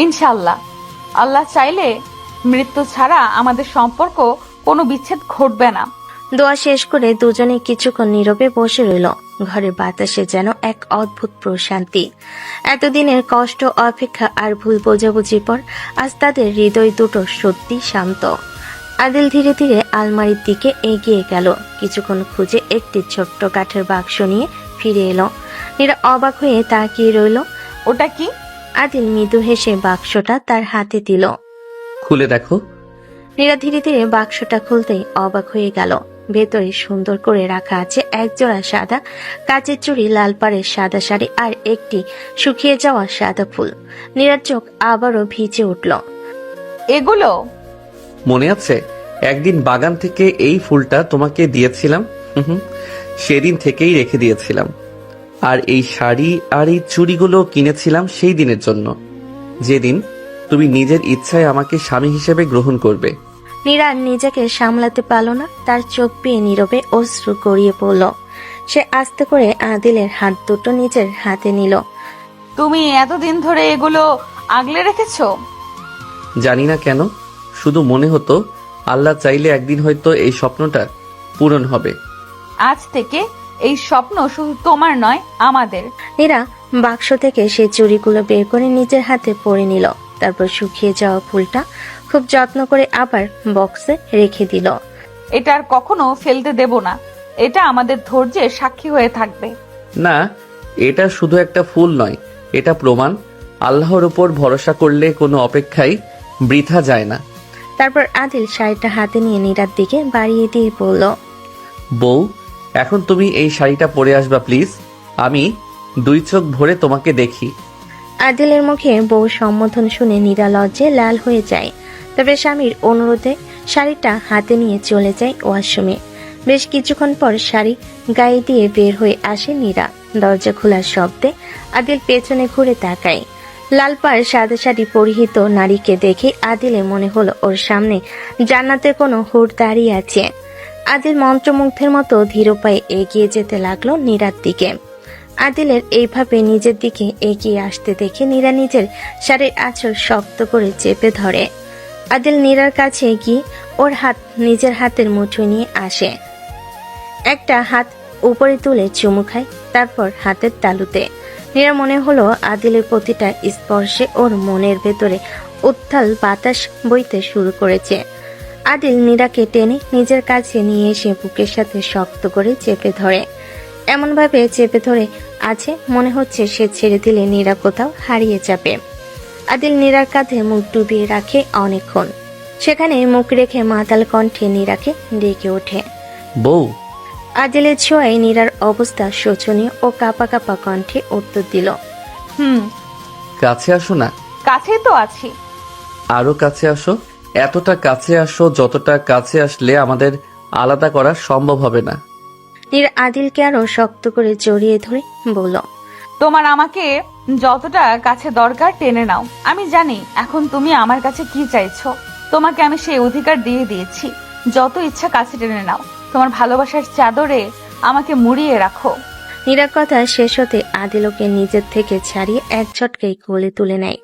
ইনশাআল্লাহ। আল্লাহ চাইলে মৃত্যু ছাড়া আমাদের সম্পর্ক কোনো বিচ্ছেদ ঘটবে না। দোয়া শেষ করে দুজনে কিছুক্ষণ নীরবে বসে রইল। ঘরের বাতাসে যেন এক অদ্ভুত প্রশান্তি। এতদিনের কষ্ট, অপেক্ষা আর ভুল বোঝাবুঝির পর আজ তাদের হৃদয় দুটো সত্যি শান্ত। আদিল ধীরে ধীরে আলমারির দিকে এগিয়ে গেল। কিছুক্ষণ খুঁজে একটি ছোট্ট কাঠের বাক্স নিয়ে ফিরে এলো। নীরা অবাক হয়ে তাকিয়ে রইল। ওটা কি? আদিল মৃদু হেসে বাক্সটা তার হাতে দিল। খুলে দেখো। নীরা ধীরে ধীরে বাক্সটা খুলতেই অবাক হয়ে গেল। ভেতরে সুন্দর করে রাখা আছে একজোড়া সাদা কাচের চুড়ি, লাল পাড়ের সাদা শাড়ি আর একটি শুকিয়ে যাওয়া সাদা ফুল। নীরার চোখ আবারও ভিজে উঠল। এগুলো মনে আছে একদিন বাগান থেকে এই ফুলটা তোমাকে দিয়েছিলাম? সেদিন থেকেই রেখে দিয়েছিলাম। আর এই শাড়ি আর এই চুড়িগুলো কিনেছিলাম সেই দিনের জন্য, যেদিন তুমি নিজের ইচ্ছায় আমাকে স্বামী হিসেবে গ্রহণ করবে। নীরা নিজেকে সামলাতে পারল না। তার চোখ পেয়ে নীরবে অশ্রু গড়িয়ে পড়ল। সে আস্তে করে আদিলের হাত দুটো নিজের হাতে নিল। তুমি এতদিন ধরে এগুলো আগলে রেখেছো? জানি না কেন, শুধু মনে হতো আল্লাহ চাইলে একদিন হয়তো এই স্বপ্নটা পূরণ হবে। আজ থেকে এই স্বপ্ন শুধু তোমার নয়, আমাদের। নীরা বাক্স থেকে সেই চুড়িগুলো বের করে নিজের হাতে পরে নিল। তারপর শুকিয়ে যাওয়া ফুলটা খুব যত্ন করে আবার বক্সে রেখে দিল। এটা আর কখনো ফেলতে দেব না। এটা আমাদের ধৈর্যের সাক্ষী হয়ে থাকবে। না, এটা শুধু একটা ফুল নয়, এটা প্রমাণ আল্লাহর উপর ভরসা করলে কোনো অপেক্ষাই বৃথা যায় না। তারপর আদিল শাড়িটা হাতে নিয়ে নীরার দিকে বাড়িয়ে দিয়ে বলল, বউ, এখন তুমি এই শাড়িটা পরে আসবা প্লিজ। আমি দুই চোখ ভরে তোমাকে দেখি। আদিলের মুখে বউ সম্বোধন শুনে নীরা লজ্জে লাল হয়ে যায়। তবে স্বামীর অনুরোধে শাড়িটা হাতে নিয়ে চলে যায় ওয়াশরুমে। বেশ কিছুক্ষণ পর শাড়ি গায়ে দিয়ে বের হয়ে আসে নীরা। দরজা খোলার শব্দে আদিল পেছনে ঘুরে তাকায়। লাল পাড় সাদা শাড়ি পরিহিত নারীকে দেখে আদিলের মনে হলো ওর সামনে জান্নাতের কোনো হুর দাঁড়িয়ে আছে। আদিল মন্ত্রমুগ্ধের মতো ধীর পায়ে এগিয়ে যেতে লাগলো নীরার দিকে। আদিলের এইভাবে নিজের দিকে এগিয়ে আসতে দেখে নীরা নিজের শাড়ির আঁচল শক্ত করে চেপে ধরে। আদিল নীরার কাছে গিয়ে ওর হাত নিজের হাতের মুঠোয় নিয়ে আসে। একটা হাত উপরে তুলে চুমু খায়, তারপর হাতের তালুতে। নীরা মনে হলো আদিলের প্রতিটা স্পর্শে ওর মনের ভেতরে উত্তাল বাতাস বইতে শুরু করেছে। আদিল নীরাকে টেনে নিজের কাছে নিয়ে এসে বুকের সাথে শক্ত করে চেপে ধরে। এমন ভাবে চেপে ধরে আছে মনে হচ্ছে সে ছেড়ে দিলে নীরা কোথাও হারিয়ে যাবে। আদিল নীরার কাঁধে মুখ ডুবিয়ে রাখে অনেকক্ষণ। সেখানে মুখ রেখে মাতাল কণ্ঠে নীরাকে ডেকে ওঠে, বউ। আদিলের ছোঁয়ায় নীরার অবস্থা শোচনীয় ও কাঁপা কাঁপা কণ্ঠে উত্তর দিল, কাছে আসো না। কাছেই তো আছি। আরো কাছে আসো। এতটা কাছে আসো যতটা কাছে আসলে আমাদের আলাদা করা সম্ভব হবে না। নীরা আদিলকে আরো শক্ত করে জড়িয়ে ধরে বলল, তোমার আমাকে যতটা কাছে দরকার টেনে নাও। আমি জানি এখন তুমি আমার কাছে কি চাইছো। তোমাকে আমি সেই অধিকার দিয়ে দিয়েছি। যত ইচ্ছা কাছে টেনে নাও। তোমার ভালোবাসার চাদরে আমাকে মুড়িয়ে রাখো। নীরার কথা শেষ হতে আদিল ওকে নিজের থেকে ছাড়িয়ে এক ঝটকায় কোলে তুলে নেয়।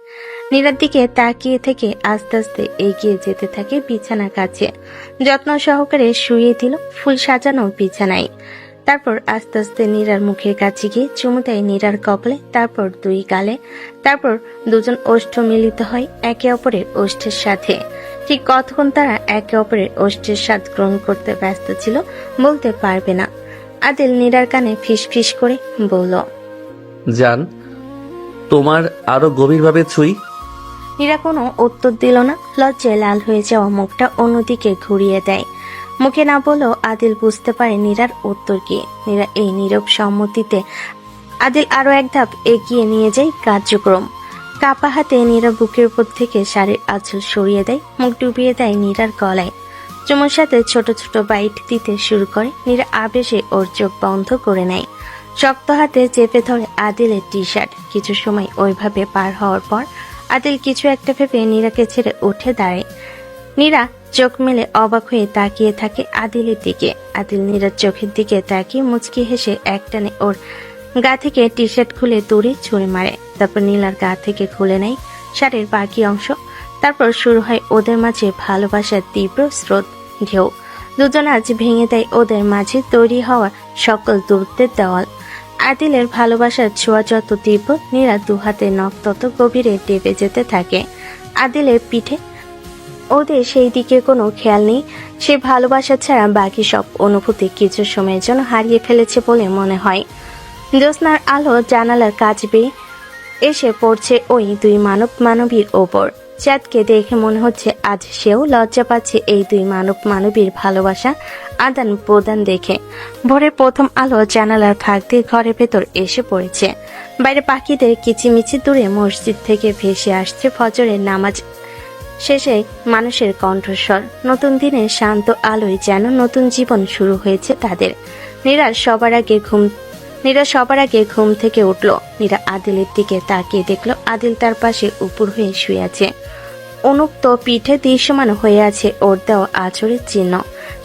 নীরার দিকে তাকিয়ে থেকে আস্তে আস্তে এগিয়ে যেতে থাকে বিছানার কাছে। যত্ন সহকারে শুয়ে দিল ফুল সাজানো বিছানায়। তারপর আস্তে আস্তে নীরার মুখের কাছে গিয়ে চুমু দেয় নীরার কপালে, তারপর দুই গালে। তারপর দুজন ওষ্ঠ মিলিত হয় একে অপরের ওষ্ঠের সাথে। ঠিক কতক্ষণ তারা একে অপরের ওষ্ঠের স্বাদ গ্রহণ করতে ব্যস্ত ছিল বলতে পারবে না। আদিল নীরার কানে ফিস ফিস করে বলল, জান, তোমার আরো গভীরভাবে ছুঁই। নীরা কোনো উত্তর দিল না। লজ্জায় লাল হয়ে যাওয়া মুখটা অন্যদিকে ঘুরিয়ে দেয়। মুখে না বলেও আদিল বুঝতে পারে নীরার উত্তর কি। নীরা এই নীরব সম্মতিতে আদিল আরো এক ধাপ এগিয়ে নিয়ে যায় কার্যক্রম। কাপা হাতে নীরা বুকের উপর থেকে শাড়ির আঁচল সরিয়ে দেয়, মুখ ডুবিয়ে দেয় নীরার গলায়। চুমুর সাথে ছোট ছোট বাইট দিতে শুরু করে। নীরা আবেশে ওর চোখ বন্ধ করে নেয়। শক্ত হাতে চেপে ধরে আদিলের টি শার্ট। কিছু সময় ওইভাবে পার হওয়ার পর আদিল কিছু একটা ভেবে নীরাকে ছেড়ে উঠে দাঁড়ায়। নীরা চোখ মেলে অবাক হয়ে তাকিয়ে থাকে আদিলের দিকে। আদিল নীরার চোখের দিকে তাকিয়ে মুচকি হেসে একটানে ওর গা থেকে টি শার্ট খুলে দূরে ছুঁড়ে মারে। তারপর নীলার গা থেকে খুলে নেয় শাড়ির বাকি অংশ। তারপর শুরু হয় ওদের মাঝে ভালোবাসার তীব্র স্রোত ঢেউ। দুজন আজ ভেঙে দেয় ওদের মাঝে তৈরি হওয়া সকল দূরত্বের দেওয়াল। আদিলের ভালোবাসার ছোঁয়া যত তীব্র, নীরা দুহাতে নখ তত গভীরে টেপে যেতে থাকে আদিলের পিঠে। ওদের সেই দিকে কোনো খেয়াল নেই। সে ভালোবাসা ছাড়া বাকি সব অনুভূতি কিছু সময়ের জন্য হারিয়ে ফেলেছে বলে মনে হয়। জ্যোৎস্নার আলো জানালার কাছ বেয়ে এসে পড়ছে ওই দুই মানবীর ওপর। চাঁদকে দেখে মনে হচ্ছে আজ সেও লজ্জা পাচ্ছে এই দুই মানবীর ভালোবাসা আদান প্রদান দেখে। ভোরের প্রথম আলো জানালার ফাঁক দিয়ে ঘরের ভেতর এসে পড়েছে। বাইরে পাখিদের কিচিমিচি দূরে মসজিদ থেকে ভেসে আসছে ফজরের নামাজ শেষে মানুষের কণ্ঠস্বর। নতুন দিনের শান্ত আলোয় যেন নতুন জীবন শুরু হয়েছে তাদের। নীরা সবার আগে ঘুম থেকে উঠল। নীরা আদিলের দিকে তাকিয়ে দেখলো আদিল তার পাশে উপর হয়ে শুয়ে আছে। উন্মুক্ত পিঠে দৃশ্যমান হয়ে আছে ওর দেওয়া আঁচড়ের চিহ্ন।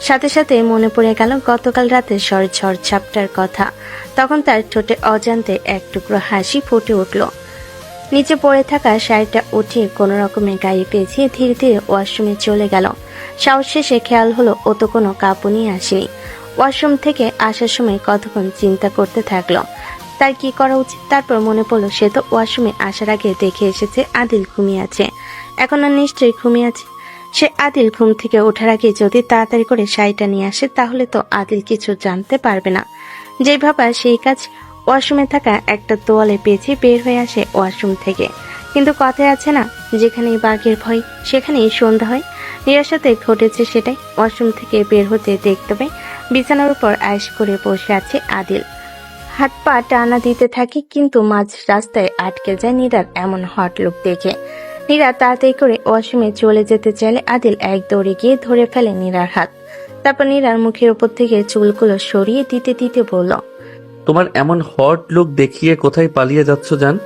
সাথে সাথে মনে পড়ে গেল গতকাল রাতে ঝড় ঝাপটার কথা। তখন তার ঠোঁটে অজান্তে এক টুকরো হাসি ফুটে উঠল। নিচে পড়ে থাকা শাড়িটা উঠিয়ে কোনো রকমে গায়ে পেঁচিয়ে ধীরে ধীরে ওয়াশরুমে চলে গেল। সাহস শেষে খেয়াল হলো ও তো কোনো কাপড় নিয়ে আসেনি। ওয়াশরুম থেকে আসার সময় কতক্ষণ চিন্তা করতে থাকলো তার কি করা উচিত। তারপর মনে পড়লো সে তো ওয়াশরুমে আসার আগে দেখে এসেছে আদিল ঘুমিয়ে আছে। এখন আর নিশ্চয়ই ঘুমিয়ে আছে। সে আদিল ঘুম থেকে ওঠার আগে যদি তাড়াতাড়ি করে শাড়িটা নিয়ে আসে তাহলে তো আদিল কিছু জানতে পারবে না। যে ভাবা সেই কাজ। ওয়াশরুমে থাকা একটা তোয়ালে পেঁচিয়ে বের হয়ে আসে ওয়াশরুম থেকে। কিন্তু কথায় আছে না, যেখানেই বাঘের ভয় সেখানেই সন্ধ্যা হয়। নীরার সাথে ঘটেছে সেটাই। ওয়াশরুম থেকে বের হতে দেখতে পাই বিছানার উপর আয়েশ করে বসে আছে আদিল। হাত পা টানা দিতে থাকে কিন্তু মাঝ রাস্তায় আটকে যায় নীরার এমন হট লুক দেখে। নীরা তাড়াতাড়ি করে ওয়াশরুমে চলে যেতে চাইলে আদিল এক দৌড়ে গিয়ে ধরে ফেলে নীরার হাত। তারপর নীরার মুখের উপর থেকে চুলগুলো সরিয়ে দিতে দিতে বলল, তোমার এমন হট লুক দেখিয়ে কোথায় পালিয়ে যাচ্ছ জান?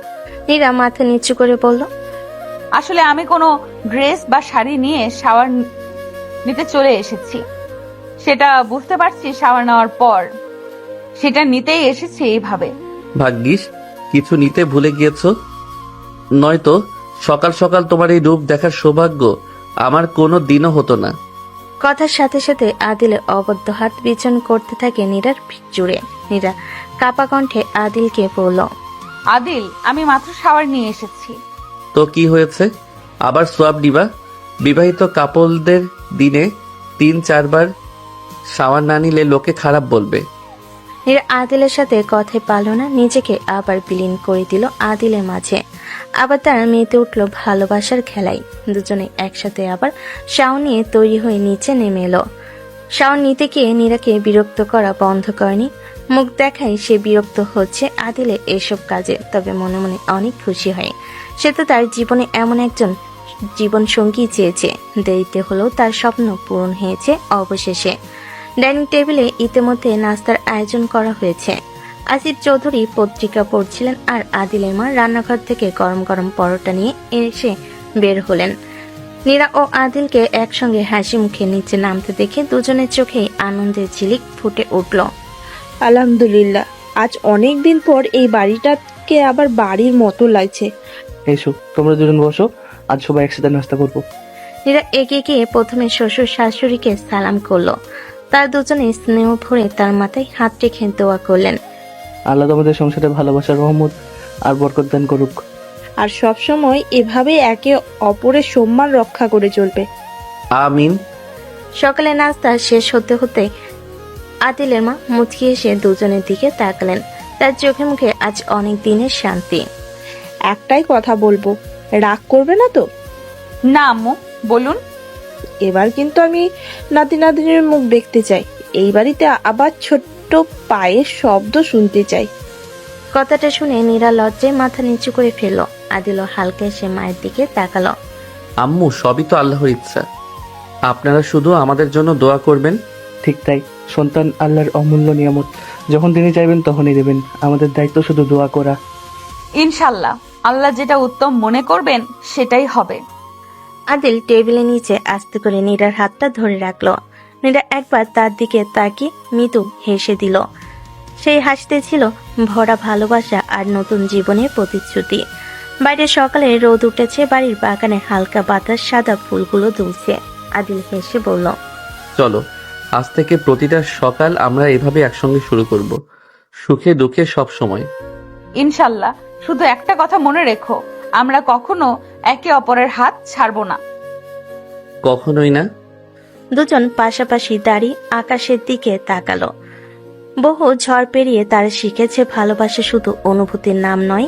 নীরা মাথা নিচু করে বলল, আসলে আমি কোনো ড্রেস বা শাড়ি নিয়ে শাওয়ার নিতে চলে এসেছি। সেটা বুঝতে পারছি শাওয়ার নেওয়ার পর। সেটা নিতেই এসেছি এইভাবে। ভাগ্যিস কিছু নিতে ভুলে গিয়েছো, নয়তো সকাল সকাল তোমার এই রূপ দেখার সৌভাগ্য আমার কোনো দিনও হতো না। কথার সাথে সাথে আদিলের অবদ্ধ হাত বিচন করতে থাকে নীরার পিঠ জুড়ে। নীরা কাপা কণ্ঠে আদিলকে বলল, আদিল, আমি মাত্র শাওয়ার নিয়ে এসেছি। তো কি হয়েছে, আবার সোয়াব নিবা? বিবাহিত কাপলদের দিনে 3-4 বার শাওয়ার না নিলে লোকে খারাপ বলবে। নীরা আদিলের সাথে কথায় পারল না, নিজেকে আবার বিলীন করে দিল আদিলের মাঝে। আবার তারা মেতে উঠলো ভালোবাসার খেলায়। দুজনে একসাথে আবার শাওয়ার নিয়ে তৈরি হয়ে নিচে নেমে এলো। শাওয়ার নিতে গিয়ে নীরাকে বিরক্ত করা বন্ধ করেনি। মুখ দেখায় সে বিরক্ত হচ্ছে আদিলের এসব কাজে, তবে মনে মনে অনেক খুশি হয়। সে তো তার জীবনে এমন একজন জীবন সঙ্গী চেয়েছে। দেরিতে হলেও তার স্বপ্ন পূরণ হয়েছে অবশেষে। ডাইনিং টেবিলে ইতিমধ্যে নাস্তার আয়োজন করা হয়েছে। আসিফ চৌধুরী পত্রিকা পড়ছিলেন আর আদিলের মা রান্নাঘর থেকে গরম গরম পরোটা নিয়ে এসে বের হলেন। নীরা ও আদিলকে একসঙ্গে হাসি মুখে নিচে নামতে দেখে দুজনের চোখে আনন্দের ঝিলিক ফুটে উঠল। আলহামদুলিল্লাহ, আজ অনেক দিন পর এই বাড়িটাকে আবার বাড়ির মতো লাগছে। এসো তোমরা দুজন বসো, আজ সবাই একসাথে নাস্তা করবো। নীরা এগিয়ে গিয়ে প্রথমে শ্বশুর শাশুড়িকে সালাম করলো। তার দুজনে স্নেহ ভরে তার মাথায় হাত রেখে দোয়া করলেন, আল্লাহ তোমাদের সংসারে ভালোবাসার রহমত আর বরকত দান করুক। আর সব সময় এভাবে একে অপরের সম্মান রক্ষা করে চলবে। আমিন। সকালে নাস্তা শেষ হতে হতে আদিলের মা মুচকি এসে দুজনের দিকে তাকালেন। তার চোখে মুখে আজ অনেক দিনের শান্তি। একটাই কথা বলবো, রাগ করবে না তো? না আম্মু, বলুন। এবার কিন্তু আমি নাতি নাতনির মুখ দেখতে চাই। এই বাড়িতে আবার ছোট্ট পায়ের শব্দ শুনতে চাই। কথাটা শুনে নীরা লজ্জায় মাথা নিচু করে ফেলল। আদিলও হালকা এসে মায়ের দিকে তাকালো। আম্মু, সবই তো আল্লাহর ইচ্ছা। আপনারা শুধু আমাদের জন্য দোয়া করবেন। ঠিক তাই, সন্তান আল্লাহর অমূল্য নিয়ামত, যখন তিনি চাইবেন তখনই দেবেন। আমাদের দায়িত্ব শুধু দোয়া করা। ইনশাল্লাহ আল্লাহ যেটা উত্তম মনে করবেন সেটাই হবে। আদিল টেবিলের নিচে আস্তে করে নীরার হাতটা ধরে রাখলো। নীরা একবার তার দিকে তাকিয়ে মৃদু হেসে দিল। সেই হাসতে ছিল ভরা ভালোবাসা আর নতুন জীবনের প্রতিশ্রুতি। বাইরে সকালে রোদ উঠেছে, বাড়ির বাগানে হালকা বাতাস সাদা ফুলগুলো দুলছে। আদিল হেসে বলল, চলো, আজ থেকে প্রতিটা সকাল আমরা এভাবে একসঙ্গে শুরু করব, সুখে দুঃখে সব সময়। ইনশাল্লাহ। শুধু একটা কথা মনে রেখো, আমরা কখনো একে অপরের হাত ছাড়বো না। কখনোই না। দুজন পাশাপাশি দাঁড়িয়ে আকাশের দিকে তাকালো। বহু ঝড় পেরিয়ে তারা শিখেছে ভালোবাসা শুধু অনুভূতির নাম নয়,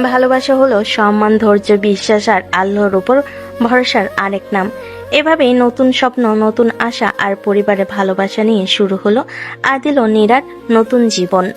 ভালোবাসা হলো সম্মান, ধৈর্য, বিশ্বাস আর আল্লাহর উপর ভরসার আরেক নাম। এভাবেই নতুন স্বপ্ন, নতুন আশা আর পরিবারের ভালোবাসা নিয়ে শুরু হলো আদিল ও নীরার নতুন জীবন।